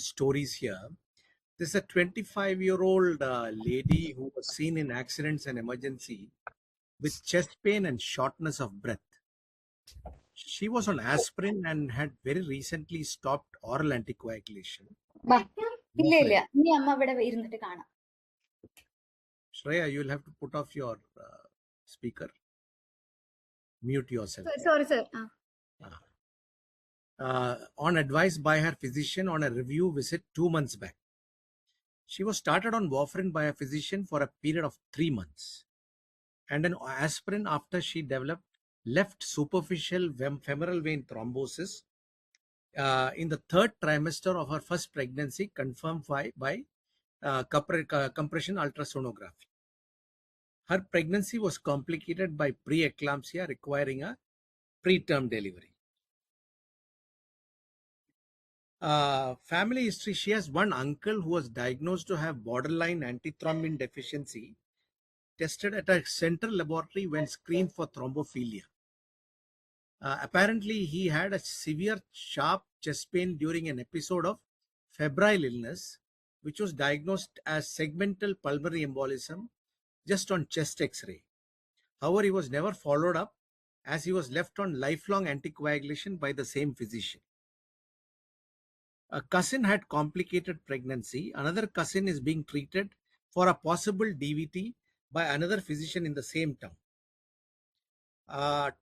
stories here. This is a 25-year-old lady who was seen in accidents and emergency with chest pain and shortness of breath. She was on aspirin and had very recently stopped oral anticoagulation. Shreya, you will have to put off your speaker. Mute yourself. Sorry, sir. On advice by her physician on a review visit 2 months back. She was started on warfarin by a physician for a period of 3 months and an aspirin after she developed left superficial femoral vein thrombosis in the 3rd trimester of her first pregnancy, confirmed by compression ultrasonography. Her pregnancy was complicated by preeclampsia requiring a preterm delivery. Family history: she has one uncle who was diagnosed to have borderline antithrombin deficiency, tested at a central laboratory when screened for thrombophilia. Apparently, he had a severe sharp chest pain during an episode of febrile illness, which was diagnosed as segmental pulmonary embolism just on chest X-ray. However, he was never followed up as he was left on lifelong anticoagulation by the same physician. A cousin had complicated pregnancy. Another cousin is being treated for a possible DVT by another physician in the same town.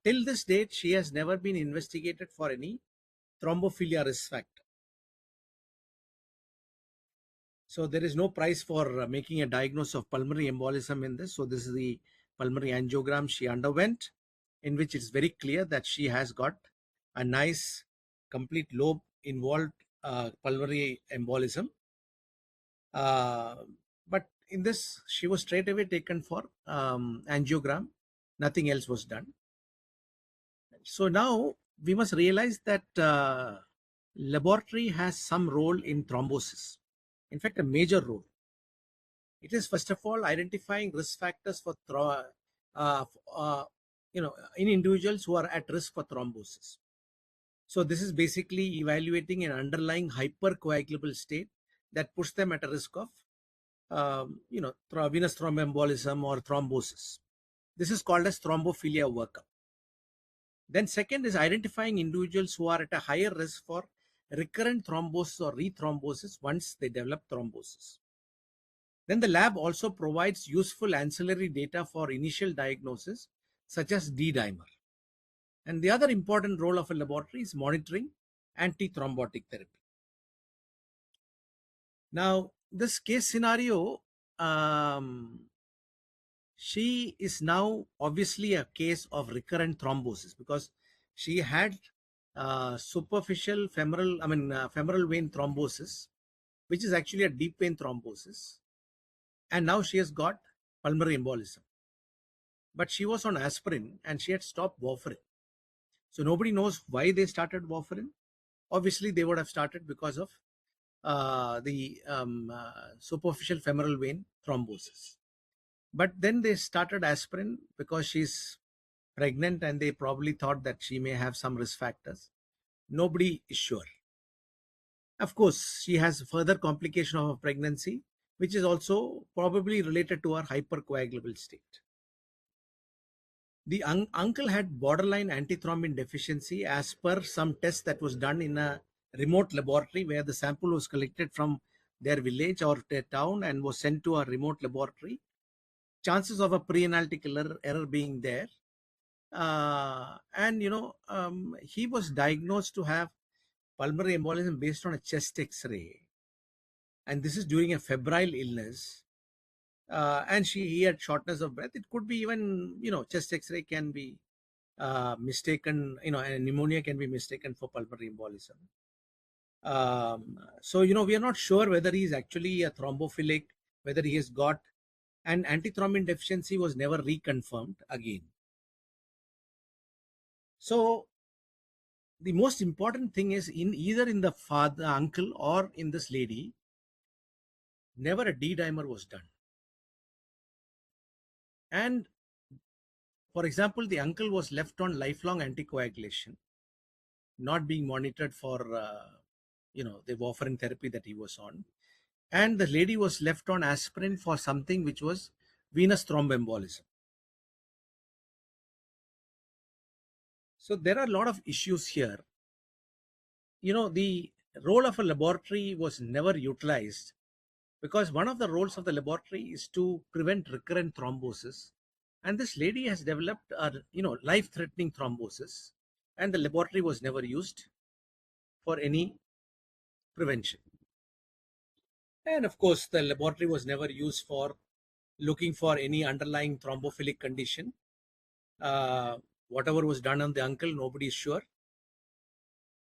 Till this date, she has never been investigated for any thrombophilia risk factor. So there is no price for making a diagnosis of pulmonary embolism in this. So this is the pulmonary angiogram she underwent, in which it's very clear that she has got a nice complete lobe involved pulmonary embolism. But in this, she was straight away taken for angiogram. Nothing else was done. So now we must realize that laboratory has some role in thrombosis. In fact, a major role. It is first of all identifying risk factors for in individuals who are at risk for thrombosis. So this is basically evaluating an underlying hypercoagulable state that puts them at a risk of venous thromboembolism or thrombosis. This is called as thrombophilia workup. Then second is identifying individuals who are at a higher risk for recurrent thrombosis or rethrombosis once they develop thrombosis. Then the lab also provides useful ancillary data for initial diagnosis, such as D-dimer. And the other important role of a laboratory is monitoring antithrombotic therapy. Now, this case scenario, she is now obviously a case of recurrent thrombosis because she had superficial femoral vein thrombosis, which is actually a deep vein thrombosis. And now she has got pulmonary embolism. But she was on aspirin and she had stopped warfarin. So nobody knows why they started warfarin. Obviously, they would have started because of the superficial femoral vein thrombosis. But then they started aspirin because she's pregnant and they probably thought that she may have some risk factors. Nobody is sure. Of course, she has further complication of her pregnancy, which is also probably related to her hypercoagulable state. The uncle had borderline antithrombin deficiency as per some test that was done in a remote laboratory where the sample was collected from their village or their town and was sent to a remote laboratory. Chances of a pre-analytical error being there. He was diagnosed to have pulmonary embolism based on a chest X-ray. And this is during a febrile illness. And he had shortness of breath. It could be even, chest X-ray can be mistaken, and pneumonia can be mistaken for pulmonary embolism. We are not sure whether he is actually a thrombophilic, whether he has got, and antithrombin deficiency was never reconfirmed again. So the most important thing is either in the uncle or in this lady, never a D-dimer was done. And for example, the uncle was left on lifelong anticoagulation, not being monitored for the warfarin therapy that he was on. And the lady was left on aspirin for something which was venous thromboembolism. So there are a lot of issues here. The role of a laboratory was never utilized, because one of the roles of the laboratory is to prevent recurrent thrombosis. And this lady has developed a life-threatening thrombosis, and the laboratory was never used for any prevention. And of course, the laboratory was never used for looking for any underlying thrombophilic condition. Whatever was done on the uncle, nobody is sure.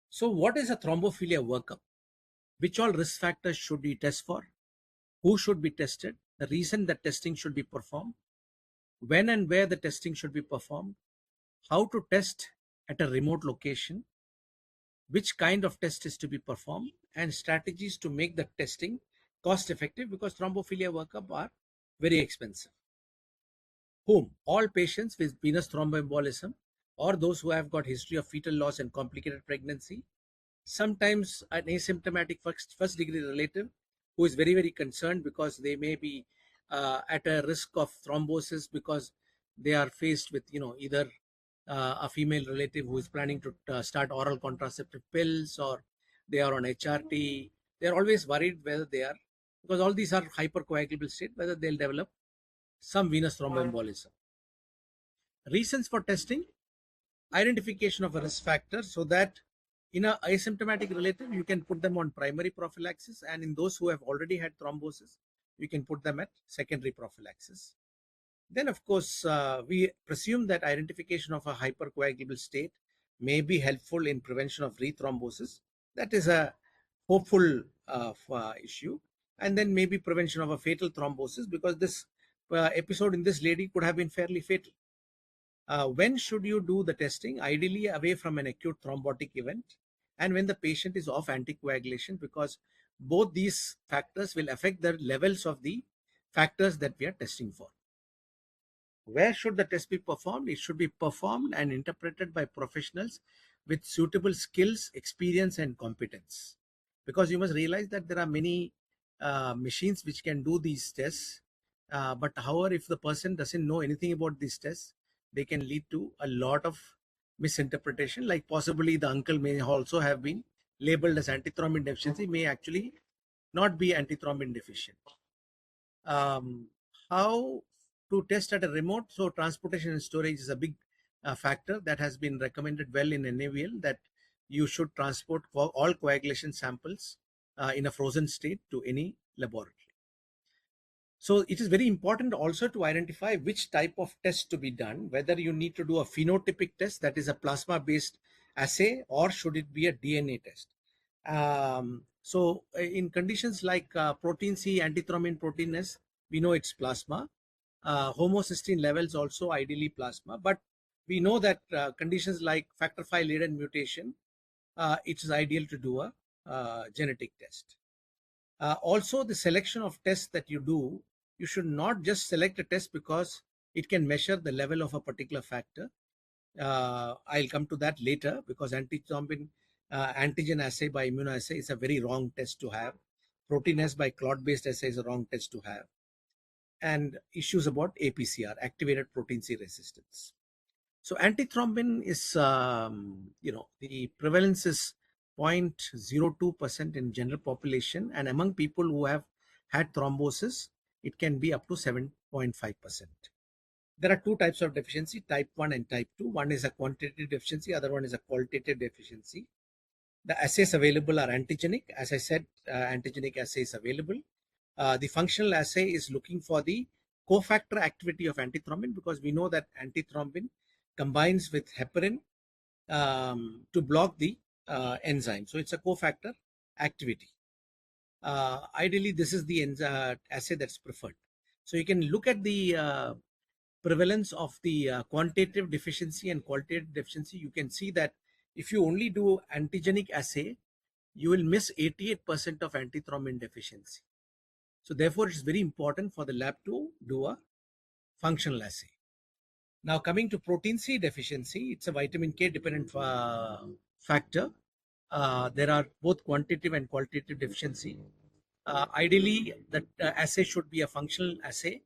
So what is a thrombophilia workup? Which all risk factors should we test for? Who should be tested? The reason that testing should be performed? When and where the testing should be performed? How to test at a remote location? Which kind of test is to be performed? And strategies to make the testing cost effective, because thrombophilia workup are very expensive. Whom? All patients with venous thromboembolism, or those who have got history of fetal loss and complicated pregnancy. Sometimes an asymptomatic first degree relative who is very, very concerned because they may be at a risk of thrombosis because they are faced with either a female relative who is planning to start oral contraceptive pills, or they are on HRT. They are always worried whether they are, because all these are hypercoagulable state, whether they'll develop some venous thromboembolism. Reasons for testing: identification of a risk factor, so that in a asymptomatic relative you can put them on primary prophylaxis, and in those who have already had thrombosis you can put them at secondary prophylaxis. Then of course we presume that identification of a hypercoagulable state may be helpful in prevention of rethrombosis. That is a hopeful issue. And then maybe prevention of a fatal thrombosis, because this episode in this lady could have been fairly fatal. When should you do the testing? Ideally away from an acute thrombotic event, and when the patient is off anticoagulation, because both these factors will affect the levels of the factors that we are testing for. Where should the test be performed? It should be performed and interpreted by professionals with suitable skills, experience, and competence. Because you must realize that there are many machines which can do these tests. But however, if the person doesn't know anything about these tests, they can lead to a lot of misinterpretation. Like possibly the uncle may also have been labeled as antithrombin deficiency, may actually not be antithrombin deficient. How to test at a remote? So transportation and storage is a big factor that has been recommended well in NAVL, that you should transport all coagulation samples in a frozen state to any laboratory. So it is very important also to identify which type of test to be done, whether you need to do a phenotypic test, that is a plasma based assay, or should it be a DNA test. So in conditions like protein C, antithrombin protein S, we know it's plasma. Homocysteine levels also ideally plasma, but we know that conditions like factor V laden mutation, it is ideal to do a genetic test. Also, the selection of tests that you do, you should not just select a test because it can measure the level of a particular factor. I'll come to that later, because antigen assay by immunoassay is a very wrong test to have. Protein S by clot-based assay is a wrong test to have. And issues about APCR, activated protein C resistance. So antithrombin is, the prevalence is 0.02% in general population, and among people who have had thrombosis, it can be up to 7.5%. There are two types of deficiency, type 1 and type 2. One is a quantitative deficiency, other one is a qualitative deficiency. The assays available are antigenic. As I said, antigenic assay is available. The functional assay is looking for the cofactor activity of antithrombin, because we know that antithrombin combines with heparin to block the enzyme. So it's a cofactor activity. Ideally, this is the assay that's preferred. So you can look at the prevalence of the quantitative deficiency and qualitative deficiency. You can see that if you only do antigenic assay, you will miss 88% of antithrombin deficiency. So therefore, it's very important for the lab to do a functional assay. Now coming to protein C deficiency, it's a vitamin K dependent factor. There are both quantitative and qualitative deficiency. Ideally, the assay should be a functional assay.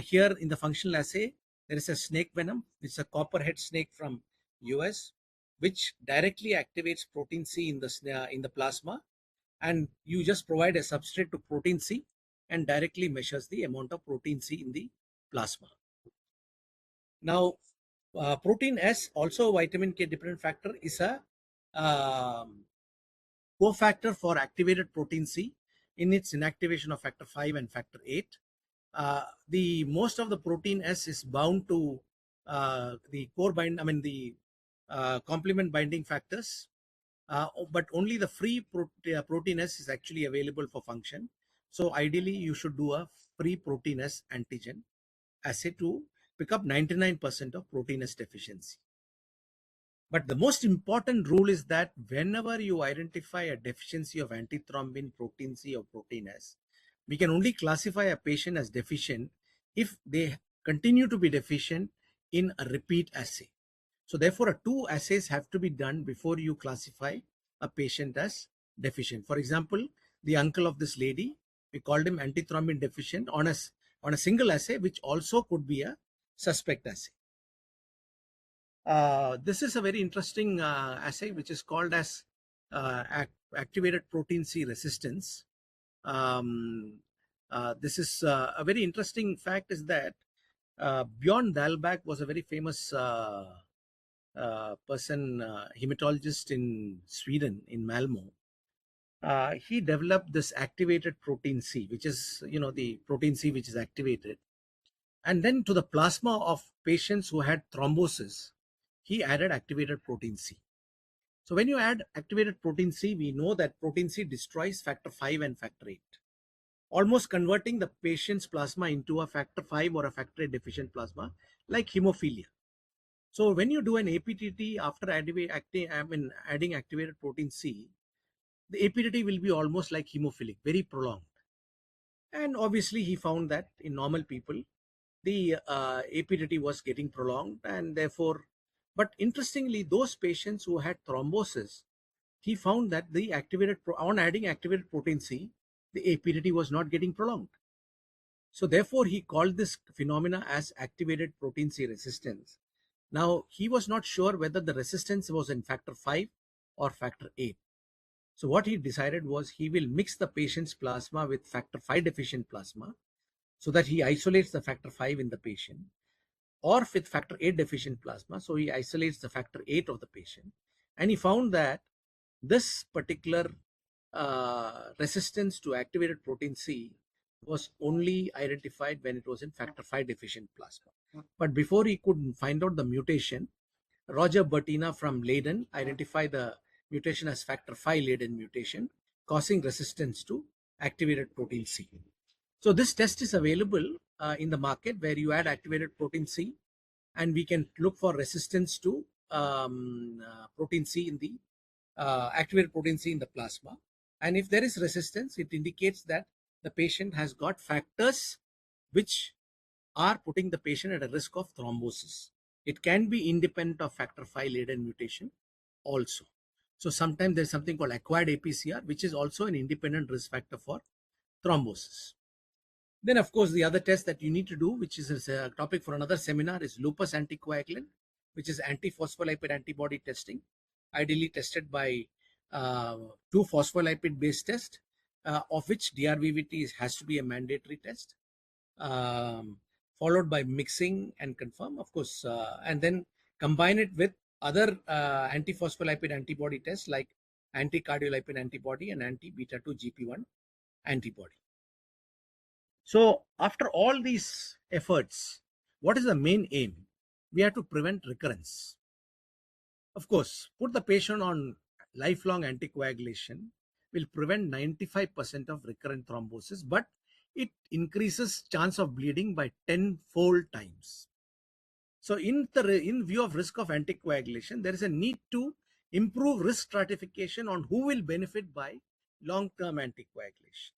Here in the functional assay, there is a snake venom. It's a copperhead snake from US, which directly activates protein C in the plasma, and you just provide a substrate to protein C and directly measures the amount of protein C in the plasma. Now, protein S, also vitamin K dependent factor, is a cofactor for activated protein C in its inactivation of factor 5 and factor 8. The most of the protein S is bound to the the complement binding factors, but only the free protein S is actually available for function. So ideally, you should do a free protein S antigen assay to pick up 99% of protein S deficiency. But the most important rule is that whenever you identify a deficiency of antithrombin, protein C, or protein S, we can only classify a patient as deficient if they continue to be deficient in a repeat assay. So therefore, two assays have to be done before you classify a patient as deficient. For example, the uncle of this lady, we called him antithrombin deficient on a single assay, which also could be a suspect assay. This is a very interesting assay, which is called as activated protein C resistance. This is a very interesting fact is that Bjorn Dahlback was a very famous person, hematologist in Sweden, in Malmo. He developed this activated protein C, which is, the protein C which is activated. And then to the plasma of patients who had thrombosis, he added activated protein C. So when you add activated protein C, we know that protein C destroys factor 5 and factor 8, almost converting the patient's plasma into a factor 5 or a factor 8 deficient plasma, like hemophilia. So when you do an APTT after adding activated protein C, the APTT will be almost like hemophilic, very prolonged. And obviously he found that in normal people, the APTT was getting prolonged, and therefore, but interestingly, those patients who had thrombosis, he found that the on adding activated protein C, the APTT was not getting prolonged. So therefore, he called this phenomena as activated protein C resistance. Now, he was not sure whether the resistance was in factor 5 or factor 8. So what he decided was he will mix the patient's plasma with factor 5 deficient plasma, so that he isolates the factor 5 in the patient, or with factor 8 deficient plasma, so he isolates the factor 8 of the patient. And he found that this particular resistance to activated protein C was only identified when it was in factor 5 deficient plasma. But before he could find out the mutation, Roger Bertina from Leiden identified the mutation as factor 5 Leiden mutation, causing resistance to activated protein C. So this test is available in the market, where you add activated protein C, and we can look for resistance to protein C in the activated protein C in the plasma. And if there is resistance, it indicates that the patient has got factors which are putting the patient at a risk of thrombosis. It can be independent of factor 5 Leiden mutation also. So sometimes there's something called acquired APCR, which is also an independent risk factor for thrombosis. Then, of course, the other test that you need to do, which is a topic for another seminar, is lupus anticoagulant, which is anti-phospholipid antibody testing, ideally tested by 2 phospholipid-based tests, of which DRVVT has to be a mandatory test, followed by mixing and confirm, of course, and then combine it with other anti-phospholipid antibody tests like anti-cardiolipin antibody and anti-beta-2-GP1 antibody. So after all these efforts, what is the main aim? We have to prevent recurrence. Of course, put the patient on lifelong anticoagulation will prevent 95% of recurrent thrombosis, but it increases chance of bleeding by 10-fold times. So in view of risk of anticoagulation, there is a need to improve risk stratification on who will benefit by long-term anticoagulation.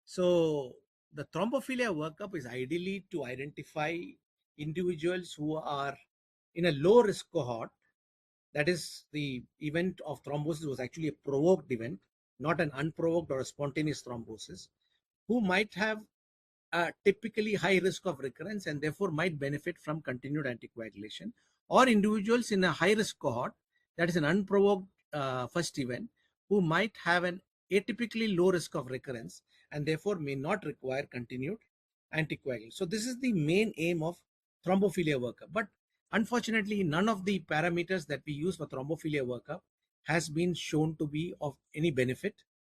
So the thrombophilia workup is ideally to identify individuals who are in a low risk cohort, That is, the event of thrombosis was actually a provoked event, not an unprovoked or a spontaneous thrombosis, who might have a typically high risk of recurrence and therefore might benefit from continued anticoagulation, or individuals in a high risk cohort, that is an unprovoked first event, who might have an atypically low risk of recurrence and therefore may not require continued anticoagulation. So this is the main aim of thrombophilia workup. But unfortunately, none of the parameters that we use for thrombophilia workup has been shown to be of any benefit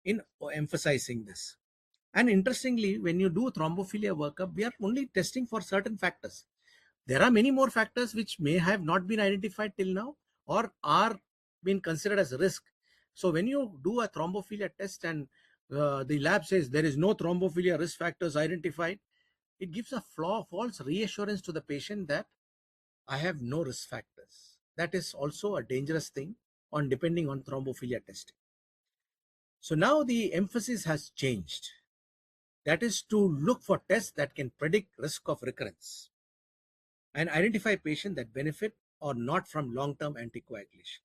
in emphasizing this. And interestingly, when you do thrombophilia workup, we are only testing for certain factors. There are many more factors which may have not been identified till now or are being considered as a risk. So when you do a thrombophilia test and the lab says there is no thrombophilia risk factors identified, it gives a false reassurance to the patient that I have no risk factors. That is also a dangerous thing on depending on thrombophilia testing. So now the emphasis has changed. That is to look for tests that can predict risk of recurrence and identify patients that benefit or not from long-term anticoagulation.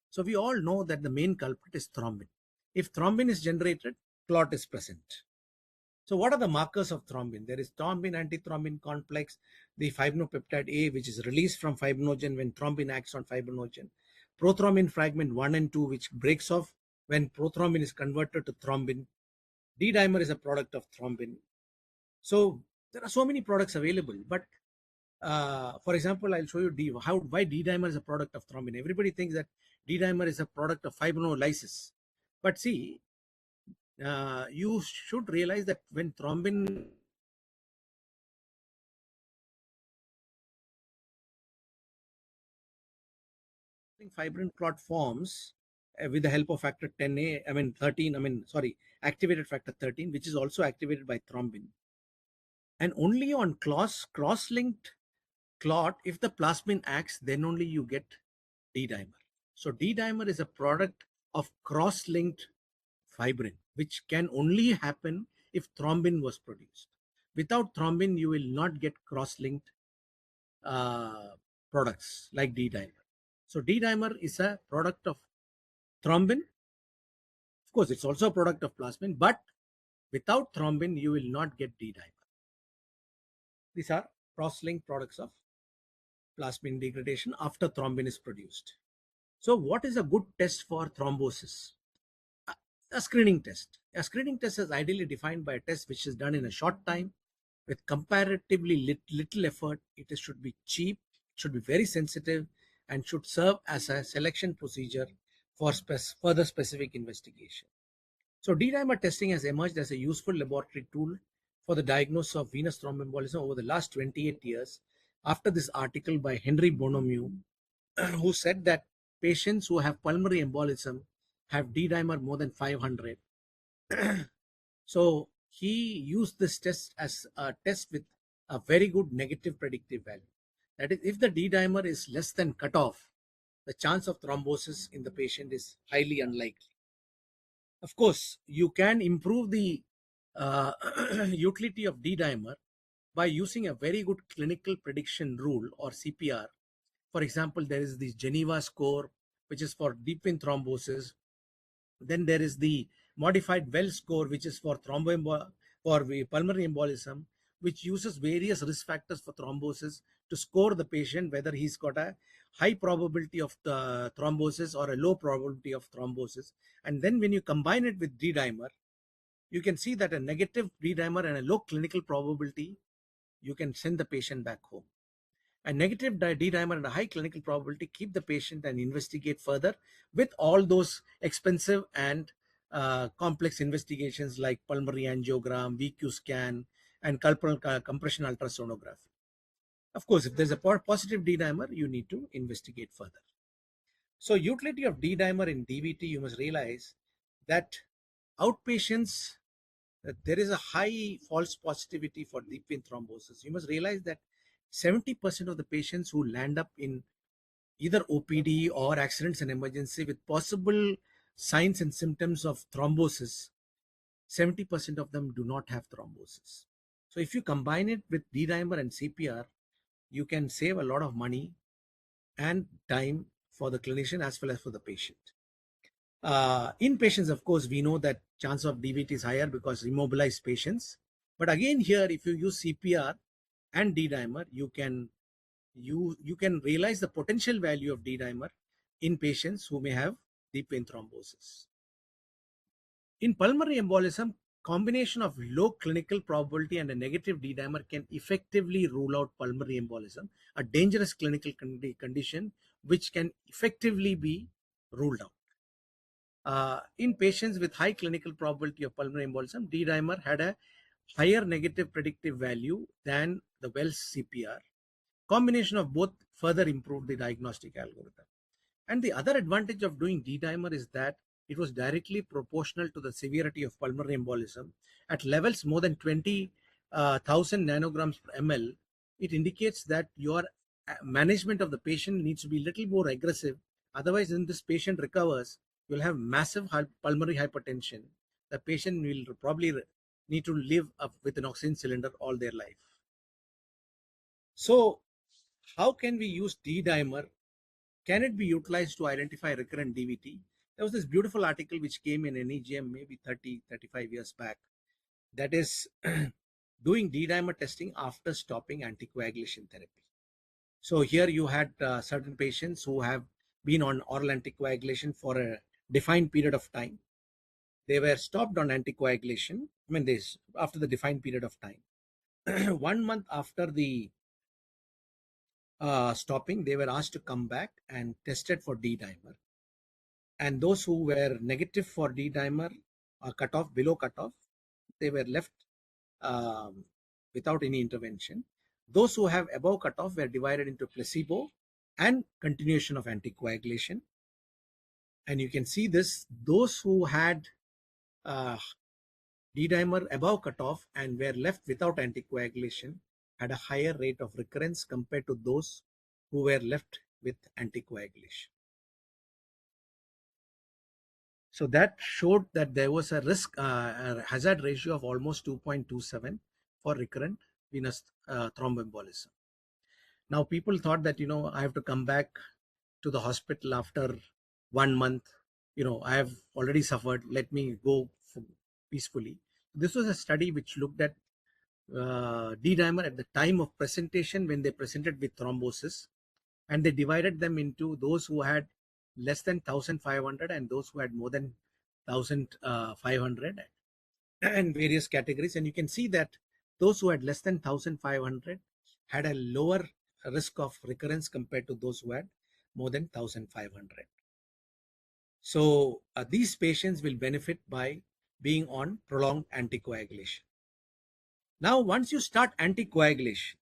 So we all know that the main culprit is thrombin. If thrombin is generated, clot is present. So what are the markers of thrombin? There is thrombin antithrombin complex, the fibrinopeptide A, which is released from fibrinogen when thrombin acts on fibrinogen, prothrombin fragment 1 and 2, which breaks off when prothrombin is converted to thrombin. D-dimer is a product of thrombin. So there are so many products available, but for example, I'll show you why D-dimer is a product of thrombin. Everybody thinks that D-dimer is a product of fibrinolysis, but see, you should realize that when thrombin fibrin clot forms with the help of factor 10A, 13, activated factor 13, which is also activated by thrombin. And only on cross-linked clot, if the plasmin acts, then only you get D-dimer. So D-dimer is a product of cross-linked fibrin, which can only happen if thrombin was produced. Without thrombin, you will not get cross-linked products like D-dimer. So D-dimer is a product of thrombin. Of course, it's also a product of plasmin, but without thrombin, you will not get D-dimer. These are cross-linked products of plasmin degradation after thrombin is produced. So what is a good test for thrombosis? A screening test. A screening test is ideally defined by a test which is done in a short time with comparatively little effort. It should be cheap, should be very sensitive, and should serve as a selection procedure for further specific investigation. So D-dimer testing has emerged as a useful laboratory tool for the diagnosis of venous thromboembolism over the last 28 years after this article by Henry Bonomu, who said that patients who have pulmonary embolism have D-dimer more than 500. So he used this test as a test with a very good negative predictive value. That is, if the D-dimer is less than cutoff, the chance of thrombosis in the patient is highly unlikely. Of course, you can improve the utility of D-dimer by using a very good clinical prediction rule or CPR. For example, there is the Geneva score, which is for deep vein thrombosis. Then there is the modified Well score, which is for pulmonary embolism, which uses various risk factors for thrombosis to score the patient whether he's got a high probability of the thrombosis or a low probability of thrombosis. And then when you combine it with D-dimer, you can see that a negative D-dimer and a low clinical probability, you can send the patient back home. A negative D-dimer and a high clinical probability, keep the patient and investigate further with all those expensive and complex investigations like pulmonary angiogram, VQ scan, and compression ultrasonography. Of course, if there's a positive D-dimer, you need to investigate further. So utility of D-dimer in DVT, you must realize that outpatients, there is a high false positivity for deep vein thrombosis. You must realize that 70% of the patients who land up in either OPD or accidents and emergency with possible signs and symptoms of thrombosis, 70% of them do not have thrombosis. So if you combine it with D-dimer and CPR, you can save a lot of money and time for the clinician as well as for the patient. In patients, of course, we know that chance of DVT is higher because immobilized patients. But again, here, if you use CPR and D-dimer, you can realize the potential value of D-dimer in patients who may have deep vein thrombosis. In pulmonary embolism, combination of low clinical probability and a negative D-dimer can effectively rule out pulmonary embolism, a dangerous clinical condition which can effectively be ruled out. In patients with high clinical probability of pulmonary embolism, D-dimer had a higher negative predictive value than the Wells CPR. Combination of both further improved the diagnostic algorithm. And the other advantage of doing D-dimer is that it was directly proportional to the severity of pulmonary embolism. At levels more than 20,000 nanograms per ml, it indicates that your management of the patient needs to be a little more aggressive. Otherwise, when this patient recovers, you'll have massive pulmonary hypertension. The patient will probably need to live with an oxygen cylinder all their life. So, how can we use D-dimer? Can it be utilized to identify recurrent DVT? There was this beautiful article which came in NEGM maybe 35 years back. That is doing D-dimer testing after stopping anticoagulation therapy. So here you had certain patients who have been on oral anticoagulation for a defined period of time. They were stopped on anticoagulation. After the defined period of time. 1 month after the stopping, they were asked to come back and tested for D-dimer. And those who were negative for D-dimer or cutoff, below cutoff, they were left without any intervention. Those who have above cutoff were divided into placebo and continuation of anticoagulation. And you can see this, those who had D-dimer above cutoff and were left without anticoagulation had a higher rate of recurrence compared to those who were left with anticoagulation. So that showed that there was a risk a hazard ratio of almost 2.27 for recurrent venous thromboembolism. Now people thought that, I have to come back to the hospital after 1 month. I have already suffered. Let me go peacefully. This was a study which looked at D-dimer at the time of presentation when they presented with thrombosis, and they divided them into those who had less than 1,500 and those who had more than 1,500 and various categories. And you can see that those who had less than 1,500 had a lower risk of recurrence compared to those who had more than 1,500. So these patients will benefit by being on prolonged anticoagulation. Now, once you start anticoagulation,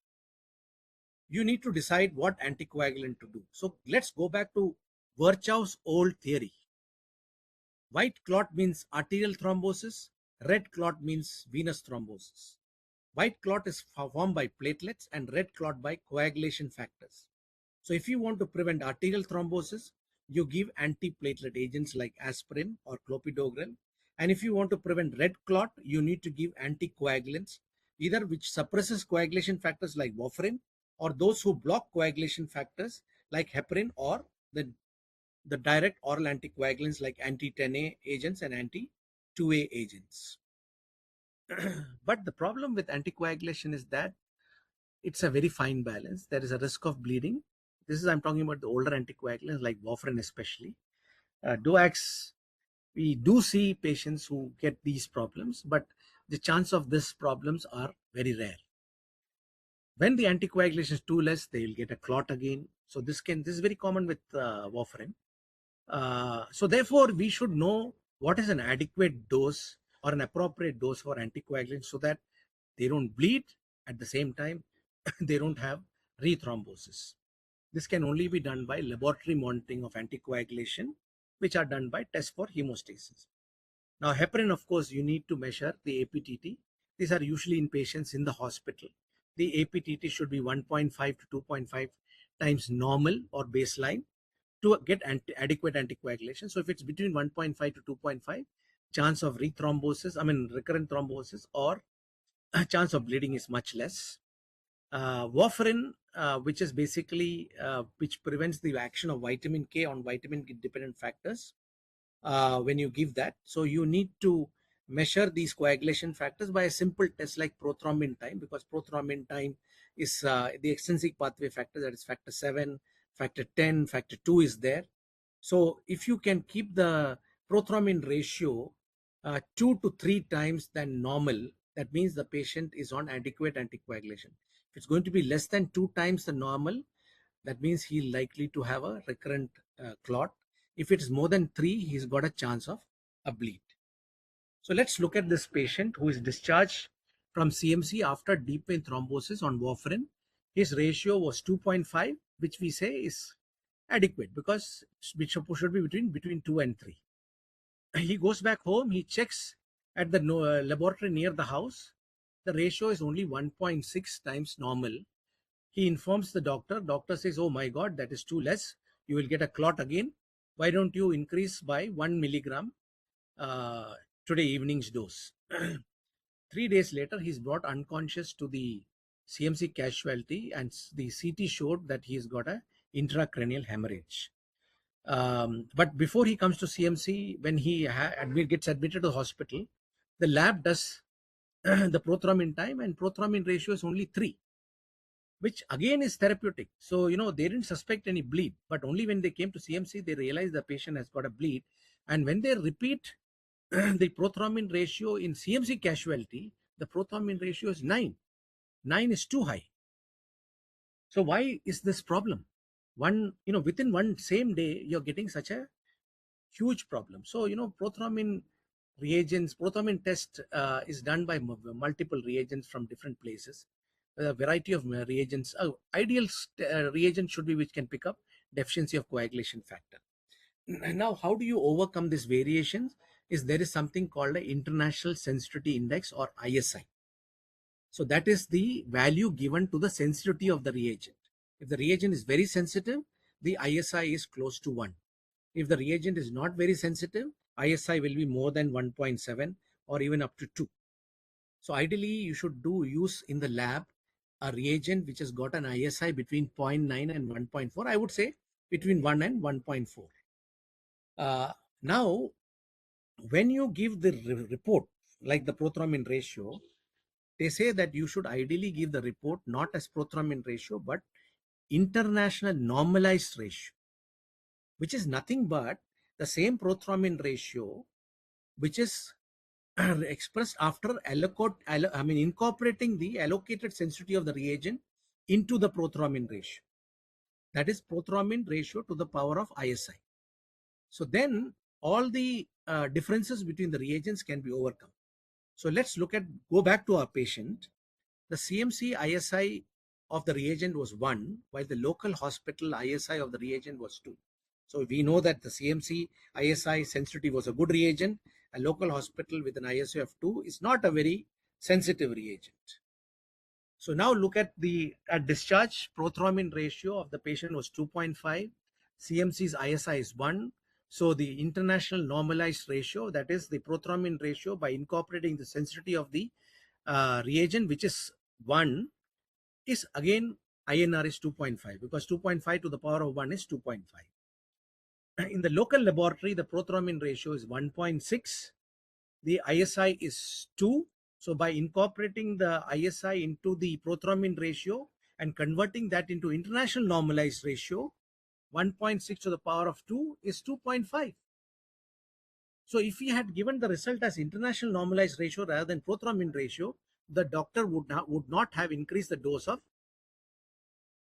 you need to decide what anticoagulant to do. So let's go back to Virchow's old theory. White clot means arterial thrombosis, red clot means venous thrombosis. White clot is formed by platelets and red clot by coagulation factors. So if you want to prevent arterial thrombosis, you give antiplatelet agents like aspirin or clopidogrel. And if you want to prevent red clot, you need to give anticoagulants, either which suppresses coagulation factors like warfarin, or those who block coagulation factors like heparin, or the direct oral anticoagulants like anti-10A agents and anti-2A agents. But the problem with anticoagulation is that it's a very fine balance. There is a risk of bleeding. I'm talking about the older anticoagulants like warfarin especially. DOACs, we do see patients who get these problems, but the chance of these problems are very rare. When the anticoagulation is too less, they will get a clot again. So this is very common with warfarin. So therefore, we should know what is an adequate dose or an appropriate dose for anticoagulants so that they don't bleed. At the same time, they don't have rethrombosis. This can only be done by laboratory monitoring of anticoagulation, which are done by tests for hemostasis. Now, heparin, of course, you need to measure the APTT. These are usually in patients in the hospital. The APTT should be 1.5 to 2.5 times normal or baseline to get adequate anticoagulation. So if it's between 1.5 to 2.5, chance of recurrent thrombosis or chance of bleeding is much less. warfarin, which is basically which prevents the action of vitamin K on vitamin dependent factors. When you give that, so you need to measure these coagulation factors by a simple test like prothrombin time, because prothrombin time is the extrinsic pathway factor, that is factor 7, factor 10, factor 2 is there. So if you can keep the prothrombin ratio 2 to 3 times than normal, that means the patient is on adequate anticoagulation. If it's going to be less than 2 times the normal, that means he's likely to have a recurrent clot. If it is more than 3, he's got a chance of a bleed. So let's look at this patient who is discharged from CMC after deep vein thrombosis on warfarin. His ratio was 2.5, which we say is adequate because it should be between 2 and 3. He goes back home, he checks at the laboratory near the house. The ratio is only 1.6 times normal. He informs the doctor. Doctor says, oh my God, that is too less. You will get a clot again. Why don't you increase by 1 milligram today evening's dose? 3 days later, he's brought unconscious to the CMC casualty, and the CT showed that he's got a intracranial hemorrhage. But before he comes to CMC, when he gets admitted to the hospital, the lab does the prothrombin time, and prothrombin ratio is only 3, which again is therapeutic. So, they didn't suspect any bleed, but only when they came to CMC, they realized the patient has got a bleed. And when they repeat the prothrombin ratio in CMC casualty, the prothrombin ratio is 9. 9 is too high. So why is this problem? Within one same day, you're getting such a huge problem. So, prothrombin reagents, prothrombin test is done by multiple reagents from different places. A variety of reagents. Ideal reagent should be which can pick up deficiency of coagulation factor. Now, how do you overcome these variations? There is something called the International Sensitivity Index, or ISI. So that is the value given to the sensitivity of the reagent. If the reagent is very sensitive, the ISI is close to 1. If the reagent is not very sensitive, ISI will be more than 1.7 or even up to 2. So ideally, you should use in the lab a reagent which has got an ISI between 0.9 and 1.4. I would say between 1 and 1.4. Now, when you give the report, like the prothrombin ratio, they say that you should ideally give the report not as prothrombin ratio, but international normalized ratio, which is nothing but the same prothrombin ratio which is expressed after incorporating the allocated sensitivity of the reagent into the prothrombin ratio. That is prothrombin ratio to the power of ISI. So then all the differences between the reagents can be overcome. So let's go back to our patient. The CMC ISI of the reagent was 1, while the local hospital ISI of the reagent was 2. So we know that the CMC ISI sensitivity was a good reagent. A local hospital with an ISI of 2 is not a very sensitive reagent. So now look at at discharge, prothrombin ratio of the patient was 2.5. CMC's ISI is 1. So the international normalized ratio, that is the prothrombin ratio by incorporating the sensitivity of the reagent, which is 1, is again INR is 2.5, because 2.5 to the power of 1 is 2.5. In the local laboratory, the prothrombin ratio is 1.6. The ISI is 2. So by incorporating the ISI into the prothrombin ratio and converting that into international normalized ratio, 1.6 to the power of 2 is 2.5. So if he had given the result as international normalized ratio rather than prothrombin ratio, the doctor would not have increased the dose of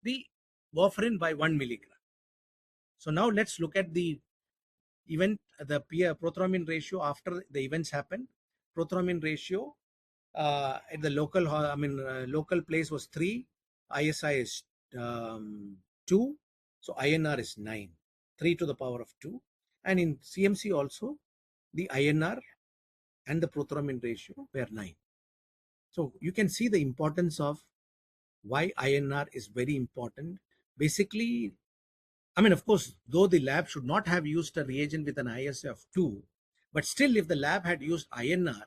the warfarin by 1 milligram. So now let's look at the event, the prothrombin ratio after the events happened. Prothrombin ratio at the local place was 3. ISI is 2. So INR is 9. 3 to the power of 2. And in CMC also, the INR and the prothrombin ratio were 9. So you can see the importance of why INR is very important. Basically, of course, though the lab should not have used a reagent with an ISI of 2, but still if the lab had used INR,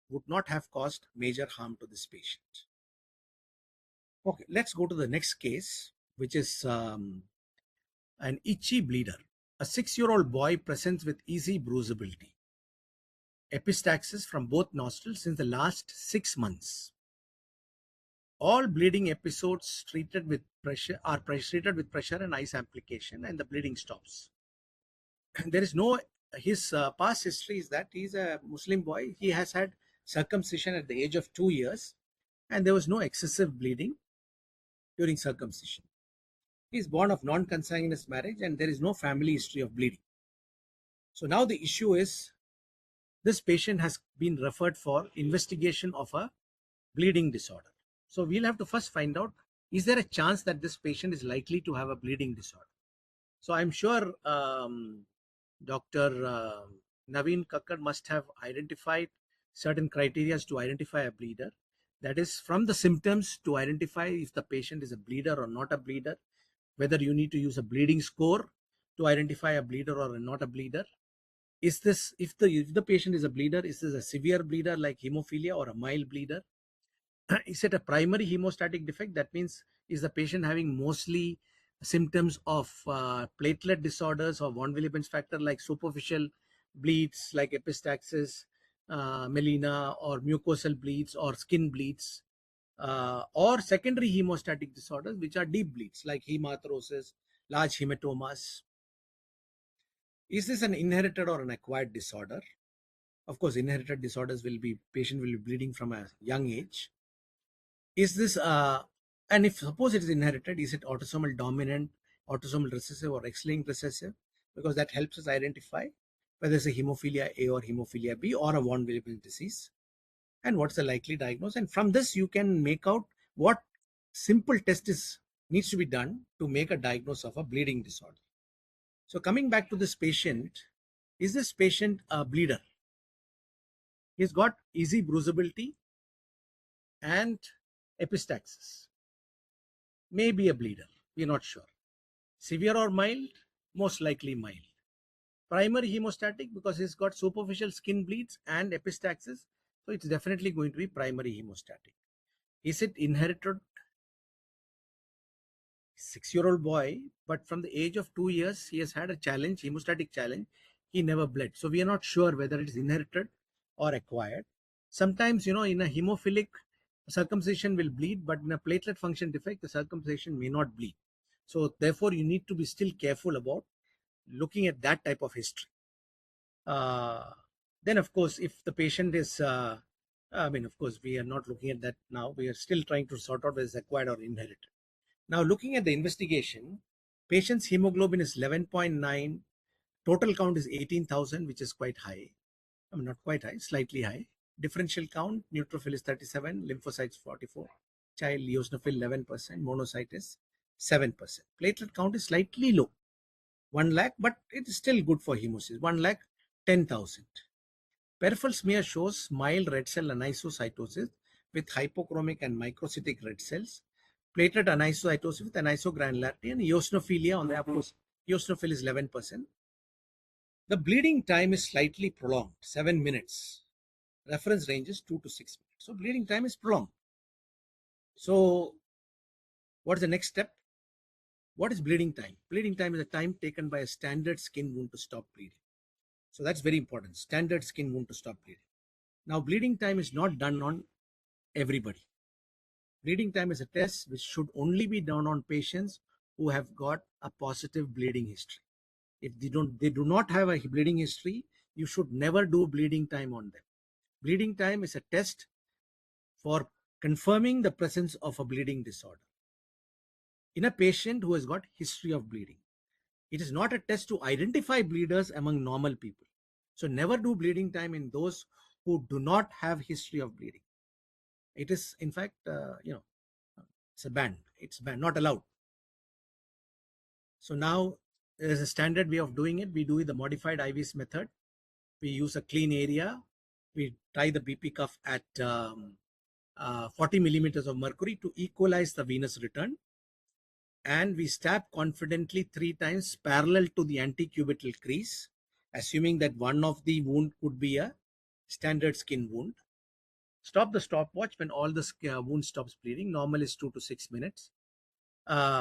would not have caused major harm to this patient. Okay, let's go to the next case, which is an itchy bleeder. A 6-year-old boy presents with easy bruisability, epistaxis from both nostrils since the last 6 months. All bleeding episodes treated with pressure are treated with pressure and ice application, and the bleeding stops. There is no his past history is that he's a Muslim boy. He has had circumcision at the age of 2 years, and there was no excessive bleeding during circumcision. He is born of non-consanguineous marriage, and there is no family history of bleeding. So now the issue is this patient has been referred for investigation of a bleeding disorder. So we'll have to first find out, is there a chance that this patient is likely to have a bleeding disorder? So I'm sure Dr. Naveen Kakkar must have identified certain criteria to identify a bleeder. That is, from the symptoms to identify if the patient is a bleeder or not a bleeder, whether you need to use a bleeding score to identify a bleeder or not a bleeder. Is this, if the patient is a bleeder, is this a severe bleeder like hemophilia or a mild bleeder? Is it a primary hemostatic defect? That means, is the patient having mostly symptoms of platelet disorders or von Willebrand factor like superficial bleeds like epistaxis, melena, or mucosal bleeds or skin bleeds, or secondary hemostatic disorders which are deep bleeds like hemarthrosis, large hematomas? Is this an inherited or an acquired disorder? Of course, inherited disorders will be, patient will be bleeding from a young age. Is this and if suppose it is inherited, is it autosomal dominant, autosomal recessive, or X-linked recessive? Because that helps us identify whether it's a hemophilia A or hemophilia B or a von Willebrand disease, and what's the likely diagnosis. And from this you can make out what simple test needs to be done to make a diagnosis of a bleeding disorder. So coming back to this patient, is this patient a bleeder? He's got easy bruisability and epistaxis. Maybe a bleeder, we're not sure. Severe or mild? Most likely mild. Primary hemostatic, because he's got superficial skin bleeds and epistaxis, so it's definitely going to be primary hemostatic. Is it inherited? 6-year-old boy, but from the age of 2 years, he has had a challenge, hemostatic challenge. He never bled. So we are not sure whether it is inherited or acquired. Sometimes, in a hemophilic, circumcision will bleed, but in a platelet function defect, the circumcision may not bleed. So therefore, you need to be still careful about looking at that type of history. Then, of course, if the patient is, of course, we are not looking at that now. We are still trying to sort out whether it's acquired or inherited. Now, looking at the investigation, patient's hemoglobin is 11.9, total count is 18,000, which is quite high. Not quite high, slightly high. Differential count, neutrophil is 37, lymphocytes 44, child eosinophil 11%, monocyte is 7%. Platelet count is slightly low, 1 lakh, but it is still good for hemostasis, 1,10,000. Peripheral smear shows mild red cell anisocytosis with hypochromic and microcytic red cells, platelet anisocytosis with anisogranularity, and eosinophilia on the upwards. Eosinophil is 11%. The bleeding time is slightly prolonged, 7 minutes. Reference range is 2 to 6 minutes. So bleeding time is prolonged. So what is the next step? What is bleeding time? Bleeding time is the time taken by a standard skin wound to stop bleeding. So that's very important. Standard skin wound to stop bleeding. Now, bleeding time is not done on everybody. Bleeding time is a test which should only be done on patients who have got a positive bleeding history. If they do not have a bleeding history, you should never do bleeding time on them. Bleeding time is a test for confirming the presence of a bleeding disorder in a patient who has got history of bleeding. It is not a test to identify bleeders among normal people. So never do bleeding time in those who do not have history of bleeding. It is, in fact, it's a ban. It's banned, not allowed. So now there is a standard way of doing it. We do the modified IVS method. We use a clean area. We tie the BP cuff at 40 millimeters of mercury to equalize the venous return. And we stab confidently 3 times parallel to the antecubital crease, assuming that one of the wound could be a standard skin wound. Stop the stopwatch when all the wound stops bleeding. Normal is 2 to 6 minutes.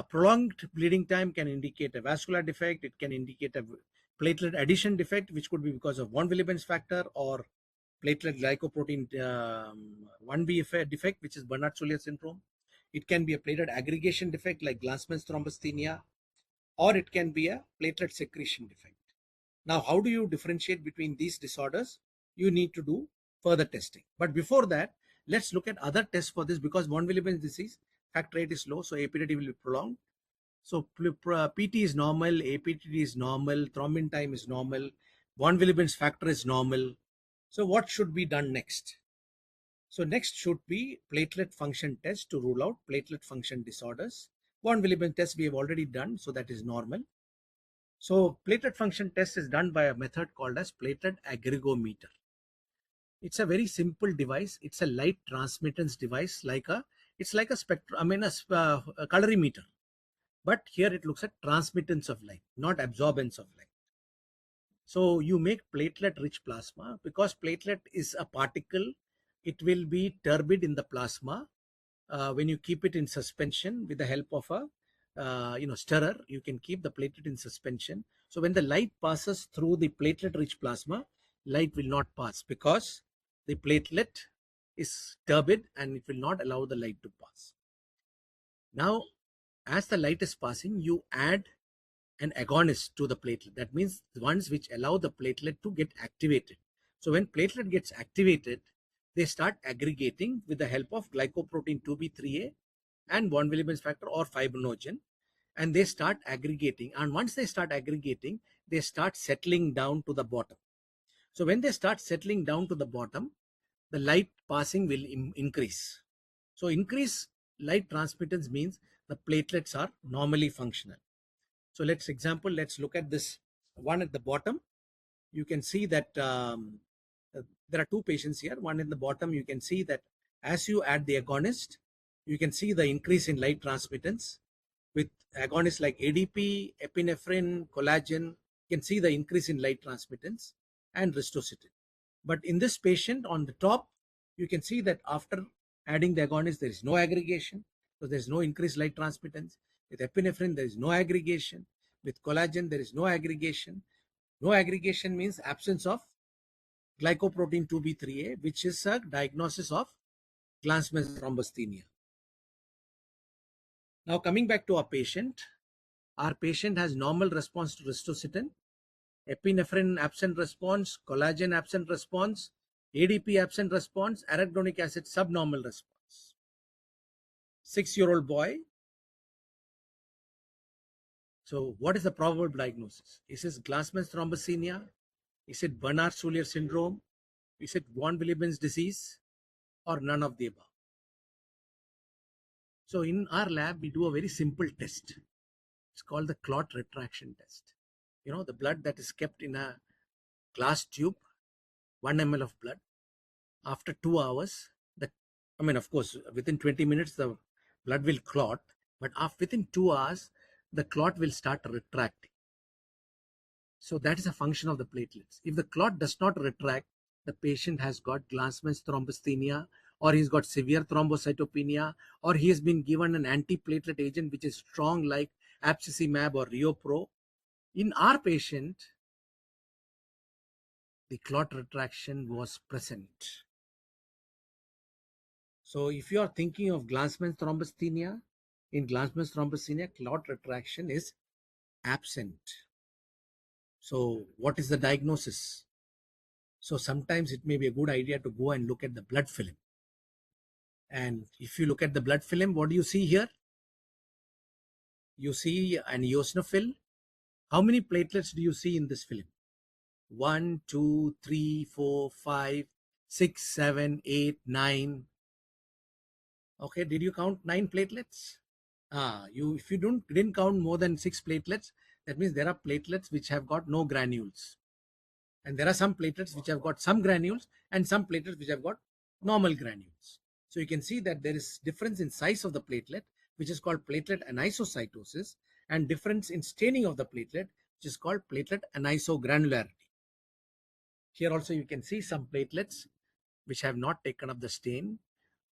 Prolonged bleeding time can indicate a vascular defect. It can indicate a platelet addition defect, which could be because of von Willebrand's factor or platelet glycoprotein 1B defect, which is Bernard-Soulier syndrome. It can be a platelet aggregation defect like Glasman's thrombasthenia, or it can be a platelet secretion defect. Now, how do you differentiate between these disorders? You need to do further testing. But before that, let's look at other tests for this, because von Willebrand's disease factor rate is low, so APTT will be prolonged. So PT is normal, APTT is normal, thrombin time is normal, von Willebrand's factor is normal. So what should be done next? So next should be platelet function test to rule out platelet function disorders. Von Willebrand test we have already done, so that is normal. So platelet function test is done by a method called as platelet aggregometer. It's a very simple device. It's a light transmittance device, it's like a spectrum, a colorimeter. But here it looks at transmittance of light, not absorbance of light. So you make platelet rich plasma. Because platelet is a particle, it will be turbid in the plasma. When you keep it in suspension with the help of a stirrer, you can keep the platelet in suspension. So when the light passes through the platelet rich plasma, light will not pass because the platelet is turbid and it will not allow the light to pass. Now, as the light is passing, you add an agonist to the platelet. That means the ones which allow the platelet to get activated. So when platelet gets activated, they start aggregating with the help of glycoprotein 2B3A and von Willebrand's factor or fibrinogen, and they start aggregating. And once they start aggregating, they start settling down to the bottom. So when they start settling down to the bottom, the light passing will increase. So increase light transmittance means the platelets are normally functional. So let's look at this one at the bottom. You can see that there are two patients here. One in the bottom, you can see that as you add the agonist, you can see the increase in light transmittance. With agonists like ADP, epinephrine, collagen, you can see the increase in light transmittance and Ristocetin. But in this patient on the top, you can see that after adding the agonist, there is no aggregation. So there is no increased light transmittance. With epinephrine, there is no aggregation. With collagen, there is no aggregation. No aggregation means absence of glycoprotein 2B3A, which is a diagnosis of Glasman's thrombasthenia. Now coming back to our patient has normal response to Ristocetin, epinephrine absent response, collagen absent response, ADP absent response, arachidonic acid subnormal response. 6-year-old boy. So what is the probable diagnosis? Is it Glasman's thrombasthenia? Is it Bernard-Soulier syndrome? Is it von Willebrand's disease? Or none of the above? So in our lab, we do a very simple test. It's called the clot retraction test. The blood that is kept in a glass tube, 1 ml of blood. After 2 hours, of course, within 20 minutes, the blood will clot. But within 2 hours, the clot will start retracting. So that is a function of the platelets. If the clot does not retract, the patient has got Glasman's thrombasthenia, or he's got severe thrombocytopenia, or he has been given an antiplatelet agent which is strong like abscesimab or Riopro. In our patient, the clot retraction was present. So if you are thinking of Glasman's thrombasthenia, in Glasman's thrombasthenia, clot retraction is absent. So what is the diagnosis? So sometimes it may be a good idea to go and look at the blood film. And if you look at the blood film, what do you see here? You see an eosinophil. How many platelets do you see in this film? 1, 2, 3, 4, 5, 6, 7, 8, 9. Okay, did you count 9 platelets? If you didn't count more than 6 platelets, that means there are platelets which have got no granules. And there are some platelets which have got some granules and some platelets which have got normal granules. So you can see that there is difference in size of the platelet, which is called platelet anisocytosis, and difference in staining of the platelet, which is called platelet anisogranularity. Here also you can see some platelets which have not taken up the stain.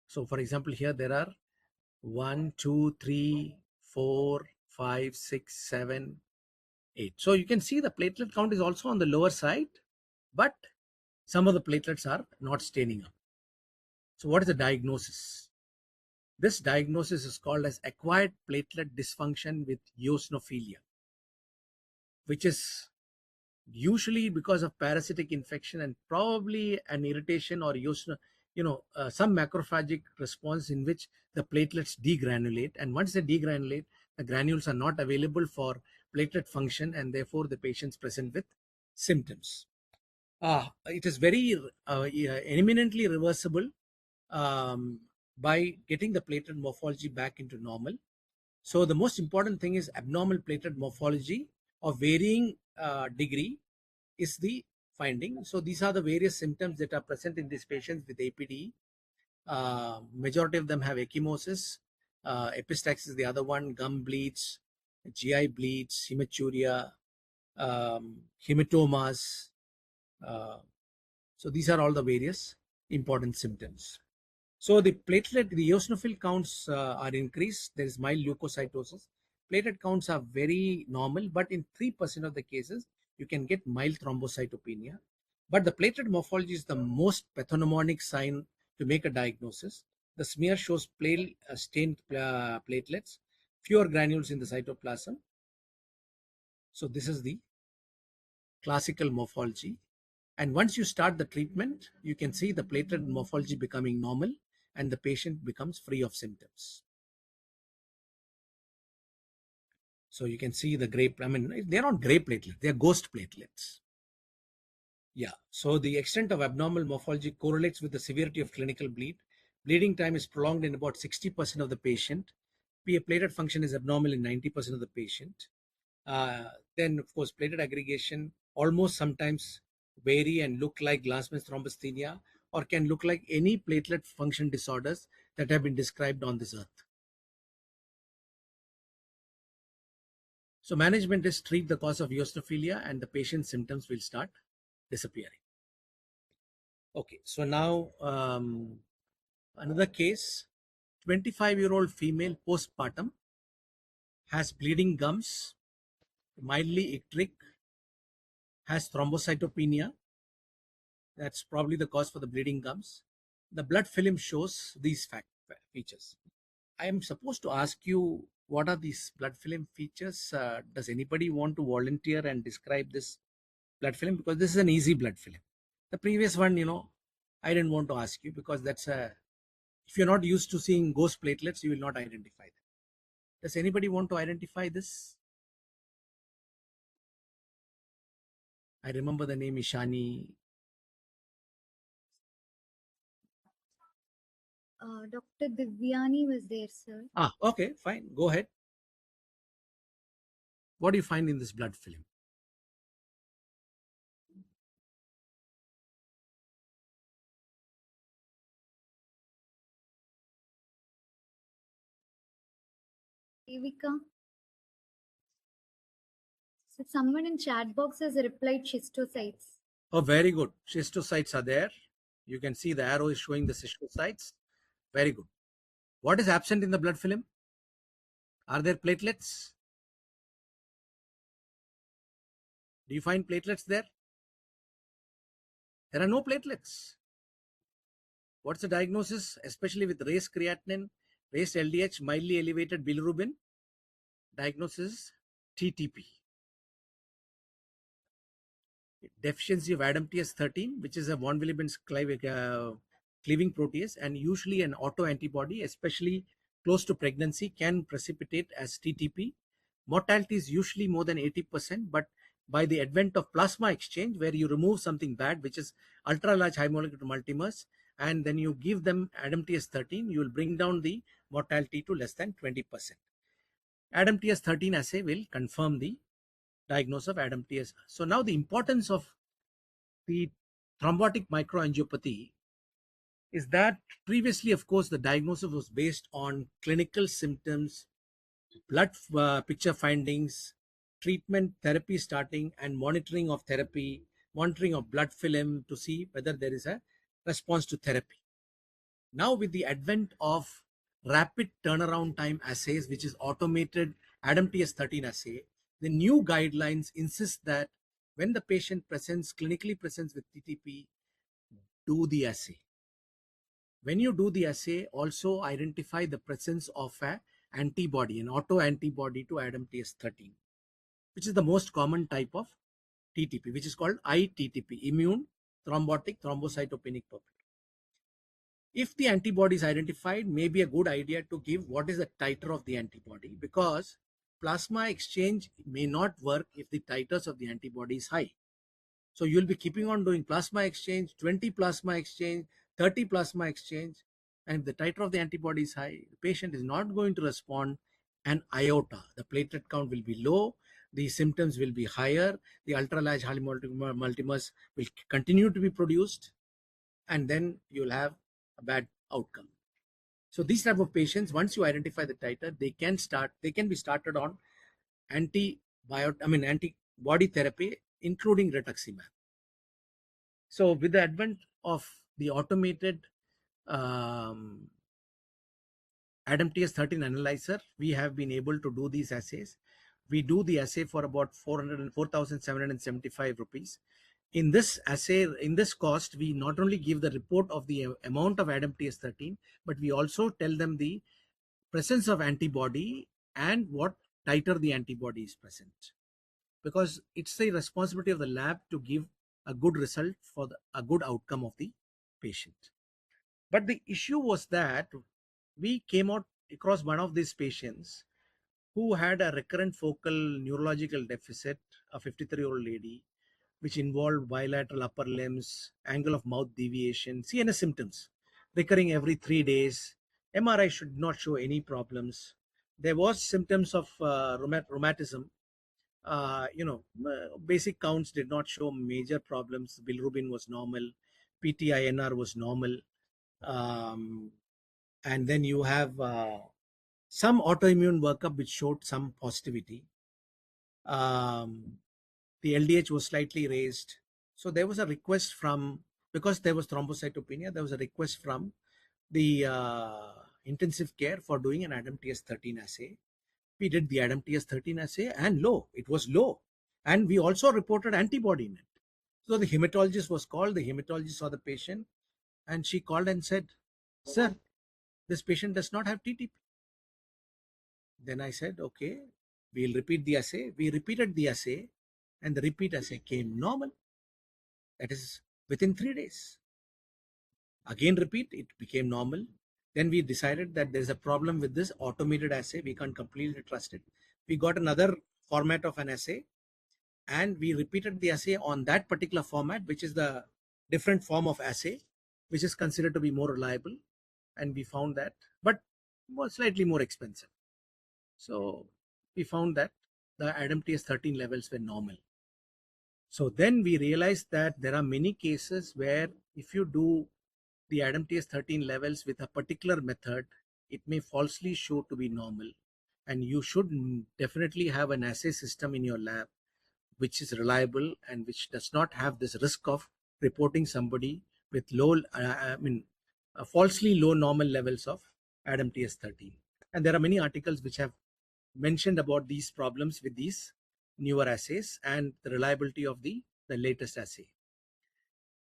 So, for example, here there are 1, 2, 3, 4, 5, 6, 7, 8. So you can see the platelet count is also on the lower side, but some of the platelets are not staining up. So what is the diagnosis? This diagnosis is called as acquired platelet dysfunction with eosinophilia, which is usually because of parasitic infection and probably an irritation or some macrophagic response in which the platelets degranulate, and once they degranulate, the granules are not available for platelet function, and therefore the patients present with symptoms. It is very eminently reversible by getting the platelet morphology back into normal. So the most important thing is abnormal platelet morphology of varying degree is the finding. So these are the various symptoms that are present in these patients with APDE. Majority of them have ecchymosis. Epistaxis is the other one, gum bleeds, GI bleeds, hematuria, hematomas. So these are all the various important symptoms. So the eosinophil counts are increased. There is mild leukocytosis. Platelet counts are very normal, but in 3% of the cases, you can get mild thrombocytopenia. But the platelet morphology is the most pathognomonic sign to make a diagnosis. The smear shows pale stained platelets, fewer granules in the cytoplasm. So this is the classical morphology. And once you start the treatment, you can see the platelet morphology becoming normal and the patient becomes free of symptoms. So you can see the gray, they're not gray platelets, they're ghost platelets. Yeah, so the extent of abnormal morphology correlates with the severity of clinical bleed. Bleeding time is prolonged in about 60% of the patient. Platelet function is abnormal in 90% of the patient. Then, of course, platelet aggregation almost sometimes vary and look like Glasman's thrombocythemia or can look like any platelet function disorders that have been described on this earth. So management is treat the cause of eosinophilia and the patient's symptoms will start disappearing. Okay, so now another case, 25-year-old female postpartum has bleeding gums, mildly icteric, has thrombocytopenia. That's probably the cause for the bleeding gums. The blood film shows these features. I am supposed to ask you what are these blood film features. Does anybody want to volunteer and describe this blood film? Because this is an easy blood film. The previous one, I didn't want to ask you because if you're not used to seeing ghost platelets, you will not identify them. Does anybody want to identify this? I remember the name Ishani. Dr. Divyani was there, sir. Okay, fine. Go ahead. What do you find in this blood film? Evika. So someone in chat box has replied schistocytes. Oh, very good. Schistocytes are there. You can see the arrow is showing the schistocytes. Very good. What is absent in the blood film? Are there platelets? Do you find platelets there? There are no platelets. What's the diagnosis, especially with raised creatinine, raised LDH, mildly elevated bilirubin? Diagnosis TTP. Deficiency of ADAMTS13, which is a von Willebrand cleaving protease, and usually an autoantibody, especially close to pregnancy, can precipitate as TTP. Mortality is usually more than 80%, but by the advent of plasma exchange, where you remove something bad, which is ultra large high molecular multimers, and then you give them ADAMTS13, you will bring down the mortality to less than 20%. ADAMTS13 assay will confirm the diagnosis of ADAMTS. So now the importance of the thrombotic microangiopathy is that previously, of course, the diagnosis was based on clinical symptoms, blood picture findings, treatment, therapy starting, and monitoring of therapy, monitoring of blood film to see whether there is a response to therapy. Now, with the advent of rapid turnaround time assays, which is automated ADAMTS13 assay, the new guidelines insist that when the patient clinically presents with TTP, do the assay. When you do the assay, also identify the presence of an antibody, an auto-antibody to ADAMTS13, which is the most common type of TTP, which is called ITTP, immune thrombotic thrombocytopenic purpura. If the antibody is identified, may be a good idea to give what is the titer of the antibody, because plasma exchange may not work if the titers of the antibody is high. So you'll be keeping on doing plasma exchange, 20 plasma exchange, 30 plasma exchange, and if the titer of the antibody is high, the patient is not going to respond an iota. The platelet count will be low, the symptoms will be higher, the ultra-large multimers will continue to be produced, and then you'll have a bad outcome. So these type of patients, once you identify the titer, they can be started on antibody therapy, including rituximab. So with the advent of the automated ADAMTS13 analyzer, we have been able to do these assays. We do the assay for about 4,775 rupees. In this assay, in this cost, we not only give the report of the amount of ADAMTS13, but we also tell them the presence of antibody and what titer the antibody is present. Because it's the responsibility of the lab to give a good result for a good outcome of the patient. But the issue was that we came out across one of these patients who had a recurrent focal neurological deficit, a 53-year-old lady, which involved bilateral upper limbs, angle of mouth deviation, CNS symptoms, recurring every 3 days. MRI should not show any problems. There was symptoms of rheumatism. Basic counts did not show major problems. Bilirubin was normal, PTINR was normal, and then you have some autoimmune workup which showed some positivity. The LDH was slightly raised. So there was a request because there was thrombocytopenia, there was a request from the intensive care for doing an ADAMTS13 assay. We did the ADAMTS13 assay and it was low. And we also reported antibody in it. So the hematologist was called, the hematologist saw the patient, and she called and said, "Sir, this patient does not have TTP." Then I said, okay, we'll repeat the assay. We repeated the assay, and the repeat assay came normal. That is within 3 days. Again repeat, it became normal. Then we decided that there's a problem with this automated assay. We can't completely trust it. We got another format of an assay, and we repeated the assay on that particular format, which is the different form of assay, which is considered to be more reliable. And we found that, but was slightly more expensive. So we found that the ADAMTS13 levels were normal. So then we realized that there are many cases where if you do the ADAMTS13 levels with a particular method, it may falsely show to be normal. And you should definitely have an assay system in your lab which is reliable and which does not have this risk of reporting somebody with falsely low normal levels of ADAMTS13. And there are many articles which have mentioned about these problems with these newer assays and the reliability of the latest assay.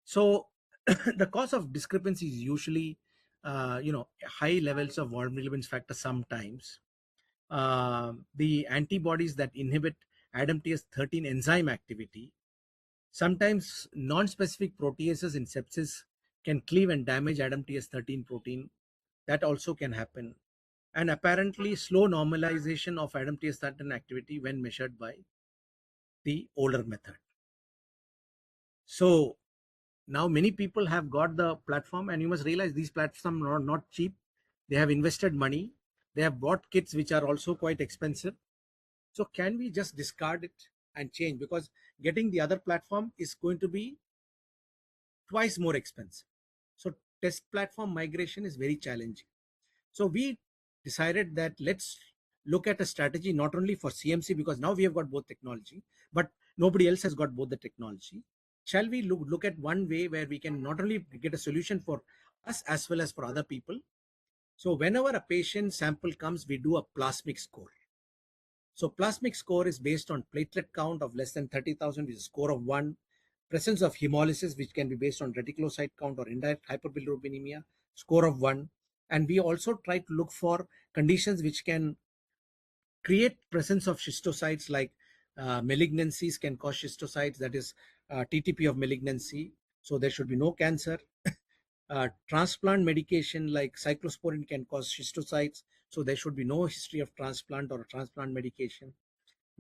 So the cause of discrepancy is usually high levels of vulnerability factor. Sometimes the antibodies that inhibit ADAMTS13 enzyme activity, sometimes non-specific proteases in sepsis can cleave and damage ADAMTS13 protein. That also can happen. And apparently slow normalization of ADAMTS13 activity when measured by the older method. So now many people have got the platform, and you must realize these platforms are not cheap. They have invested money. They have bought kits which are also quite expensive. So can we just discard it and change? Because getting the other platform is going to be twice more expensive. So test platform migration is very challenging. So we decided that let's look at a strategy not only for CMC, because now we have got both technology, but nobody else has got both the technology. shall we look at one way where we can not only get a solution for us as well as for other people? So whenever a patient sample comes, we do a plasmic score. So plasmic score is based on platelet count of less than 30,000, which is a score of 1, presence of hemolysis, which can be based on reticulocyte count or indirect hyperbilirubinemia, score of 1. And we also try to look for conditions which can create presence of schistocytes, like malignancies can cause schistocytes, that is TTP of malignancy. So there should be no cancer. Transplant medication like cyclosporin can cause schistocytes. So there should be no history of transplant or transplant medication.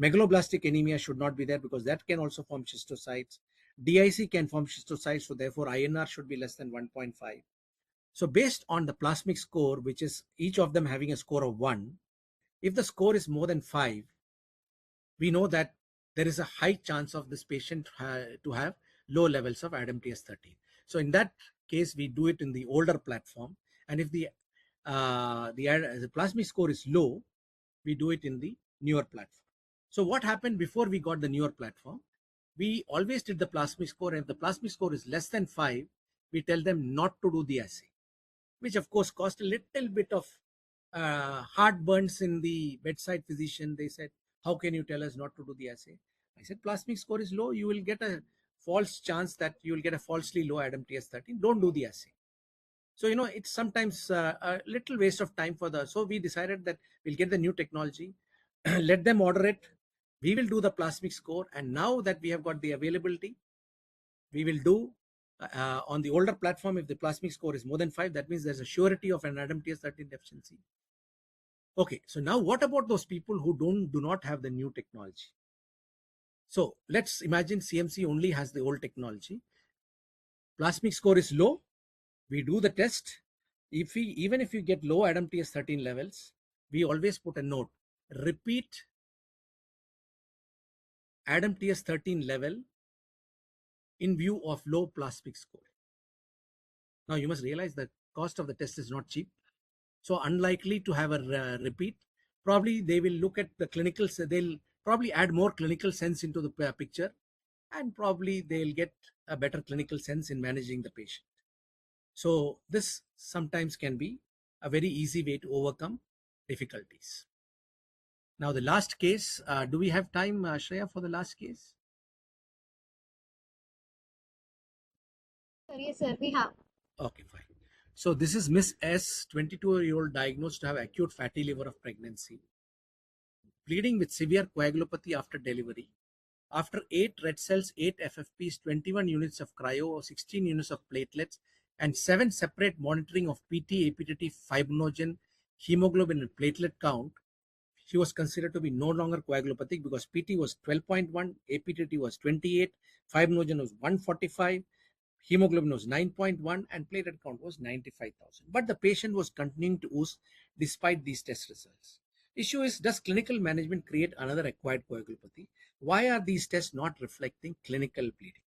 Megaloblastic anemia should not be there because that can also form schistocytes. DIC can form schistocytes, so therefore INR should be less than 1.5. So based on the plasmic score, which is each of them having a score of 1, if the score is more than 5, we know that there is a high chance of this patient to have low levels of ADAMTS13. So in that case, we do it in the older platform, and if the plasmic score is low, we do it in the newer platform. So what happened before we got the newer platform? We always did the plasmic score, and if the plasmic score is less than 5, we tell them not to do the assay, which of course caused a little bit of heartburns in the bedside physician. They said, how can you tell us not to do the assay? I said, plasmic score is low. You will get a false chance that you will get a falsely low ADAMTS13. Don't do the assay. So, it's sometimes a little waste of time so we decided that we'll get the new technology, let them order it. We will do the plasmic score. And now that we have got the availability, we will do on the older platform. If the plasmic score is more than 5, that means there's a surety of an ADAMTS13 deficiency. Okay, so now what about those people who do not have the new technology? So let's imagine CMC only has the old technology. Plasmic score is low. We do the test. Even if you get low ADAMTS13 levels, we always put a note: repeat ADAMTS13 level in view of low plasmic score. Now you must realize that cost of the test is not cheap. So unlikely to have a repeat. Probably they will look at the clinical, they'll probably add more clinical sense into the picture, and probably they'll get a better clinical sense in managing the patient. So this sometimes can be a very easy way to overcome difficulties. Now the last case, do we have time, Shreya, for the last case? Yes, sir, we have. Okay, fine. So this is Miss S, 22-year-old, diagnosed to have acute fatty liver of pregnancy, bleeding with severe coagulopathy after delivery. After 8 red cells, 8 FFPs, 21 units of cryo, 16 units of platelets, and 7 separate monitoring of PT, APTT, fibrinogen, hemoglobin, and platelet count, she was considered to be no longer coagulopathic because PT was 12.1, APTT was 28, fibrinogen was 145, hemoglobin was 9.1, and platelet count was 95,000. But the patient was continuing to ooze despite these test results. Issue is, does clinical management create another acquired coagulopathy? Why are these tests not reflecting clinical bleeding?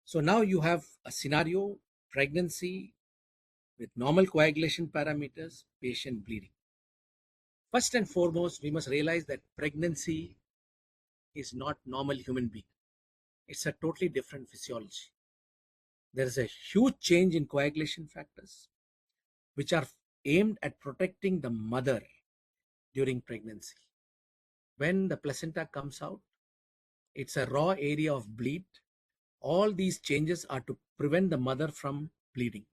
So now you have a scenario: pregnancy with normal coagulation parameters, patient bleeding. First and foremost, we must realize that pregnancy is not normal human being. It's a totally different physiology. There is a huge change in coagulation factors, which are aimed at protecting the mother during pregnancy. When the placenta comes out, it's a raw area of bleed. All these changes are to prevent the mother from bleeding.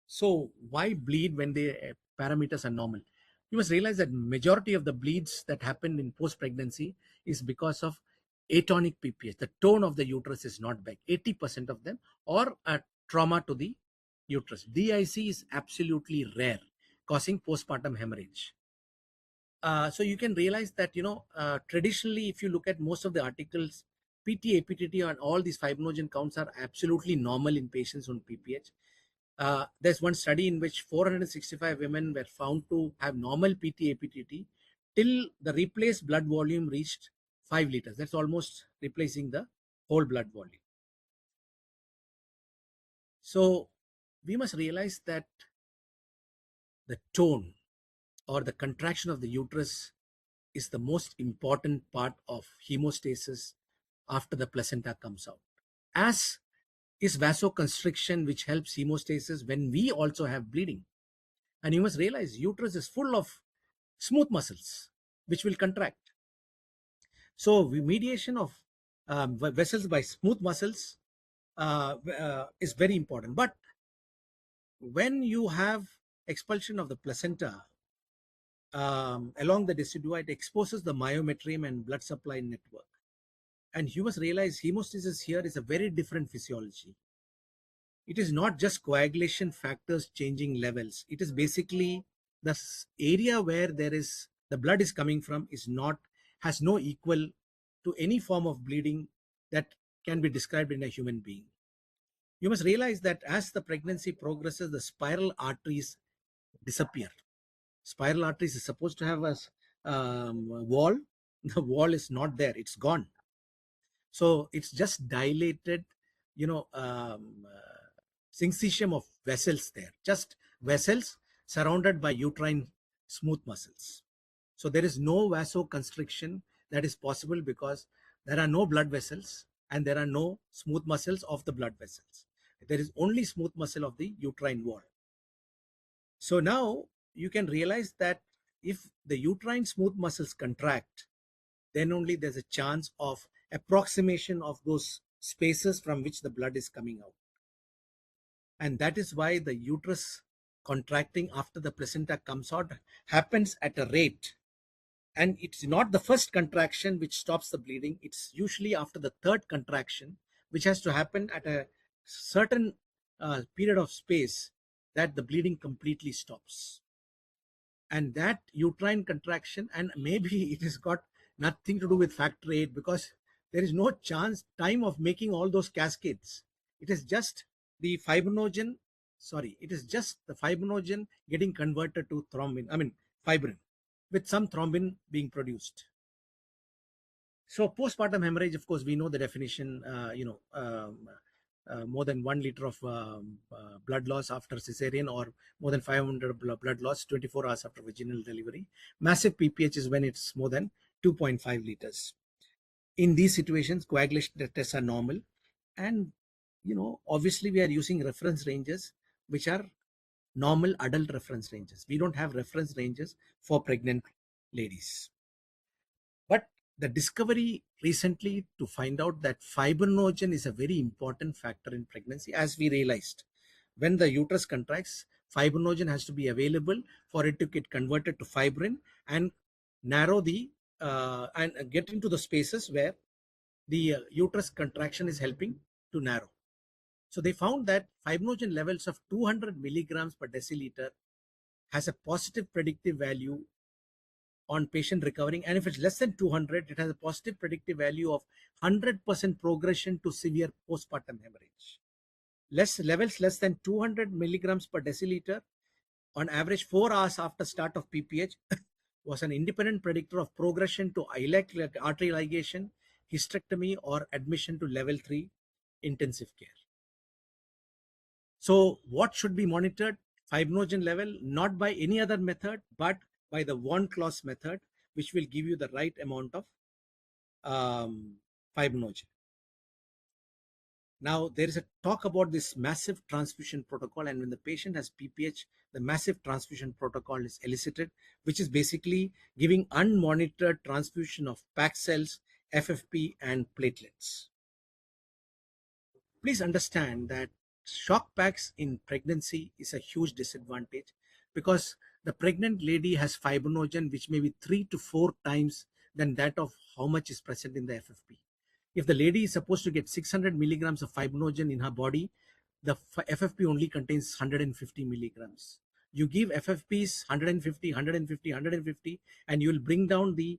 So why bleed when the parameters are normal? You must realize that majority of the bleeds that happen in post-pregnancy is because of atonic PPH. The tone of the uterus is not back, 80% of them, or a trauma to the uterus. DIC is absolutely rare, causing postpartum hemorrhage. So you can realize that, traditionally, if you look at most of the articles, PT, APTT, and all these fibrinogen counts are absolutely normal in patients on PPH. There's one study in which 465 women were found to have normal PT, APTT till the replaced blood volume reached 5 liters. That's almost replacing the whole blood volume. So we must realize that the tone or the contraction of the uterus is the most important part of hemostasis after the placenta comes out, as is vasoconstriction, which helps hemostasis when we also have bleeding. And you must realize uterus is full of smooth muscles which will contract. So mediation of vessels by smooth muscles is very important. But when you have expulsion of the placenta along the decidua, it exposes the myometrium and blood supply network. And you must realize hemostasis here is a very different physiology. It is not just coagulation factors changing levels. It is basically the area where the blood is coming from has no equal to any form of bleeding that can be described in a human being. You must realize that as the pregnancy progresses, the spiral arteries disappear. Spiral arteries is supposed to have a wall. The wall is not there. It's gone. So it's just dilated, syncytium of vessels there, just vessels surrounded by uterine smooth muscles. So there is no vasoconstriction that is possible because there are no blood vessels and there are no smooth muscles of the blood vessels. There is only smooth muscle of the uterine wall. So now you can realize that if the uterine smooth muscles contract, then only there's a chance of approximation of those spaces from which the blood is coming out. And that is why the uterus contracting after the placenta comes out happens at a rate. And it's not the first contraction which stops the bleeding. It's usually after the third contraction, which has to happen at a certain period of space, that the bleeding completely stops. And that uterine contraction, and maybe it has got nothing to do with factor 8, because there is no time of making all those cascades. It is just the fibrinogen getting converted to fibrin, with some thrombin being produced. So postpartum hemorrhage, of course, we know the definition, more than 1 liter of blood loss after cesarean, or more than 500 blood loss 24 hours after vaginal delivery. Massive PPH is when it's more than 2.5 liters. In these situations, coagulation tests are normal. And, obviously we are using reference ranges, which are normal adult reference ranges. We don't have reference ranges for pregnant ladies. But the discovery recently to find out that fibrinogen is a very important factor in pregnancy, as we realized. When the uterus contracts, fibrinogen has to be available for it to get converted to fibrin and narrow and get into the spaces where the uterus contraction is helping to narrow. So they found that fibrinogen levels of 200 milligrams per deciliter has a positive predictive value on patient recovering, and if it's less than 200, it has a positive predictive value of 100% progression to severe postpartum hemorrhage. Levels less than 200 milligrams per deciliter on average 4 hours after start of PPH was an independent predictor of progression to artery ligation, hysterectomy, or admission to level 3 intensive care. So what should be monitored? Fibrinogen level, not by any other method, but by the von Closs method, which will give you the right amount of fibrinogen. Now, there is a talk about this massive transfusion protocol, and when the patient has PPH, the massive transfusion protocol is elicited, which is basically giving unmonitored transfusion of packed cells, FFP, and platelets. Please understand that shock packs in pregnancy is a huge disadvantage, because the pregnant lady has fibrinogen which may be 3 to 4 times than that of how much is present in the FFP. If the lady is supposed to get 600 milligrams of fibrinogen in her body, the FFP only contains 150 milligrams. You give FFPs 150, 150, 150, and you will bring down the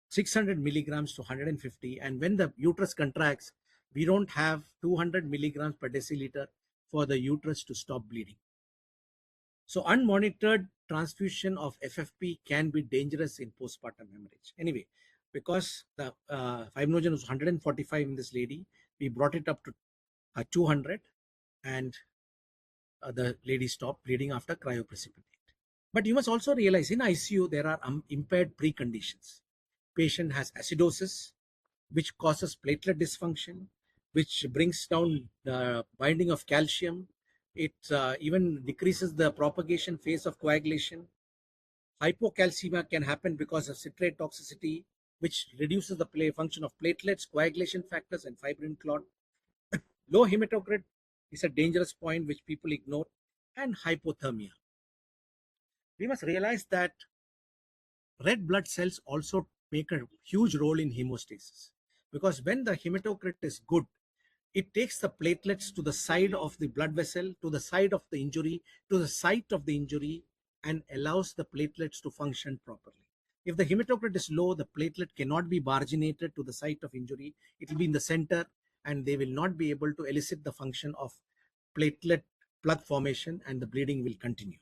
600 milligrams to 150. And when the uterus contracts, we don't have 200 milligrams per deciliter for the uterus to stop bleeding. So unmonitored transfusion of FFP can be dangerous in postpartum hemorrhage. Anyway, because the fibrinogen was 145 in this lady, we brought it up to 200, and the lady stopped bleeding after cryoprecipitate. But you must also realize in ICU there are impaired preconditions. patient has acidosis, which causes platelet dysfunction, which brings down the binding of calcium. It even decreases the propagation phase of coagulation. Hypocalcemia can happen because of citrate toxicity, which reduces the function of platelets, coagulation factors, and fibrin clot. Low hematocrit is a dangerous point which people ignore, and hypothermia. We must realize that red blood cells also make a huge role in hemostasis, because when the hematocrit is good, it takes the platelets to the side of the blood vessel, to the side of the injury, to the site of the injury, and allows the platelets to function properly. If the hematocrit is low, the platelet cannot be bargenated to the site of injury. It will be in the center, and they will not be able to elicit the function of platelet plug formation, and the bleeding will continue.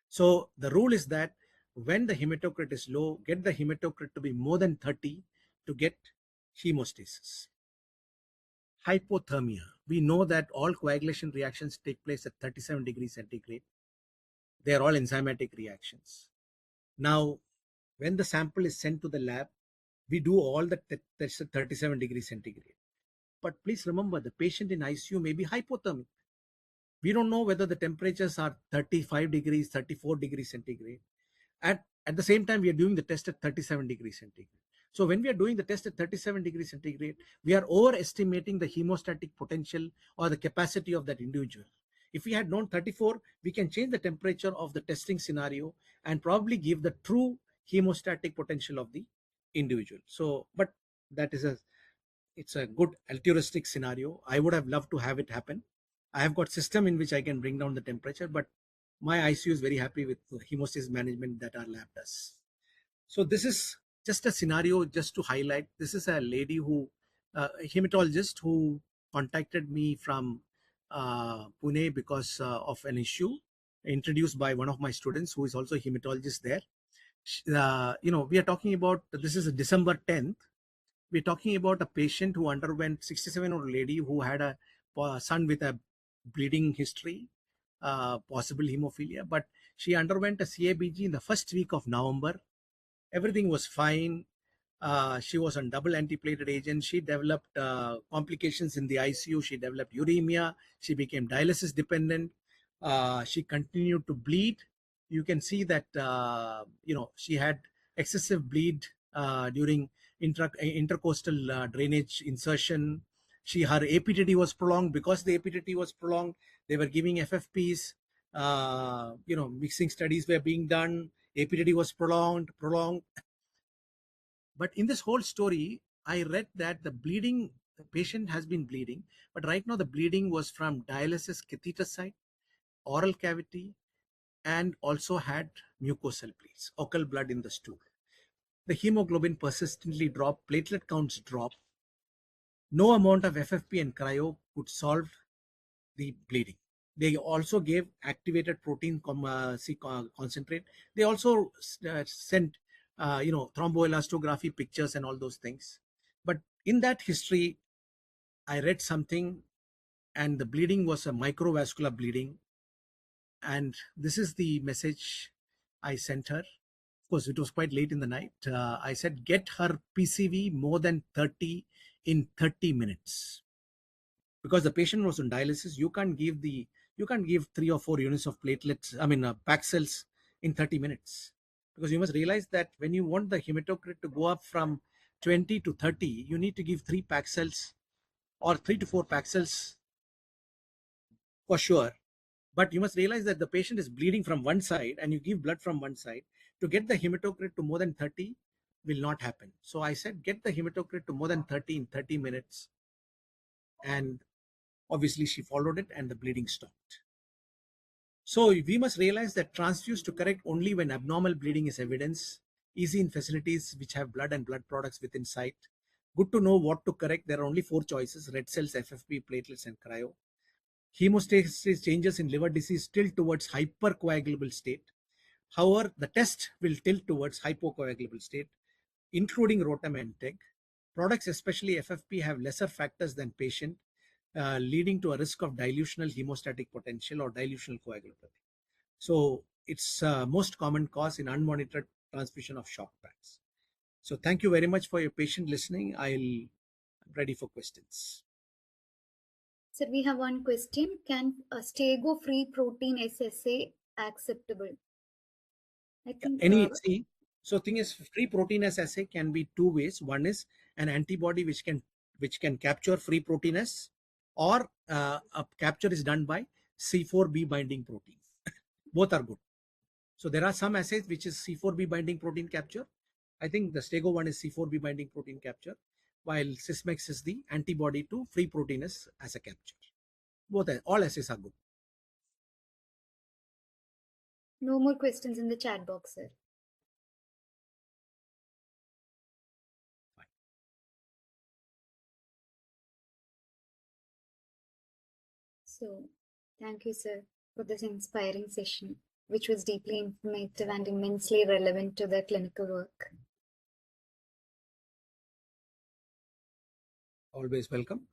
So the rule is that when the hematocrit is low, get the hematocrit to be more than 30 to get hemostasis. Hypothermia. We know that all coagulation reactions take place at 37 degrees centigrade. They are all enzymatic reactions. Now, when the sample is sent to the lab, we do all the tests at 37 degrees centigrade. But please remember, the patient in ICU may be hypothermic. We don't know whether the temperatures are 35 degrees, 34 degrees centigrade. At the same time, we are doing the test at 37 degrees centigrade. So when we are doing the test at 37 degrees centigrade, we are overestimating the hemostatic potential or the capacity of that individual. If we had known 34, we can change the temperature of the testing scenario and probably give the true hemostatic potential of the individual. So, but that is it's a good altruistic scenario. I would have loved to have it happen. I have got system in which I can bring down the temperature, but my ICU is very happy with the hemostasis management that our lab does. So this is just a scenario just to highlight. This is a lady who, a hematologist who contacted me from Pune because of an issue introduced by one of my students who is also a hematologist there. We are talking about, this is December 10th. We're talking about a patient who underwent, 67-year-old lady who had a son with a bleeding history, possible hemophilia, but she underwent a CABG in the first week of November. Everything was fine. She was on double antiplatelet agent. She developed complications in the ICU. She developed uremia. She became dialysis dependent. She continued to bleed. You can see that she had excessive bleed during intercostal drainage insertion. Her APTT was prolonged. Because the APTT was prolonged, they were giving FFPs. Mixing studies were being done. APTT was prolonged. But in this whole story, I read that the patient has been bleeding, but right now the bleeding was from dialysis catheter site, oral cavity, and also had mucosal bleeds, occult blood in the stool. The hemoglobin persistently dropped, platelet counts dropped. No amount of FFP and cryo could solve the bleeding. They also gave activated protein concentrate. They also sent, thromboelastography pictures and all those things. But in that history, I read something, and the bleeding was a microvascular bleeding. And this is the message I sent her. Of course, it was quite late in the night. I said, get her PCV more than 30 in 30 minutes. Because the patient was on dialysis, you can't give 3 or 4 units of platelets, pack cells in 30 minutes. Because you must realize that when you want the hematocrit to go up from 20 to 30, you need to give 3 pack cells or 3 to 4 pack cells for sure. But you must realize that the patient is bleeding from one side and you give blood from one side. To get the hematocrit to more than 30 will not happen. So I said, get the hematocrit to more than 30 in 30 minutes. And obviously she followed it and the bleeding stopped. So we must realize that transfuse to correct only when abnormal bleeding is evidence, easy in facilities which have blood and blood products within sight. Good to know what to correct. There are only 4 choices: red cells, FFP, platelets, and cryo. Hemostasis changes in liver disease tilt towards hypercoagulable state. However, the test will tilt towards hypocoagulable state, including rotam and TEG. Products, especially FFP, have lesser factors than patient, leading to a risk of dilutional hemostatic potential or dilutional coagulopathy. So it's most common cause in unmonitored transfusion of shock packs. So thank you very much for your patient listening. I'm ready for questions. Sir, we have one question. Can a stego-free protein assay acceptable? I think So thing is, free proteinase assay can be two ways. One is an antibody which can capture free proteinase, or a capture is done by C4b binding protein. Both are good. So there are some assays which is C4b binding protein capture. I think the stego one is C4b binding protein capture, while Sysmex is the antibody to free proteinase as a capture. All assays are good. no more questions in the chat box, sir. So, thank you, sir, for this inspiring session, which was deeply informative and immensely relevant to the clinical work. Always welcome.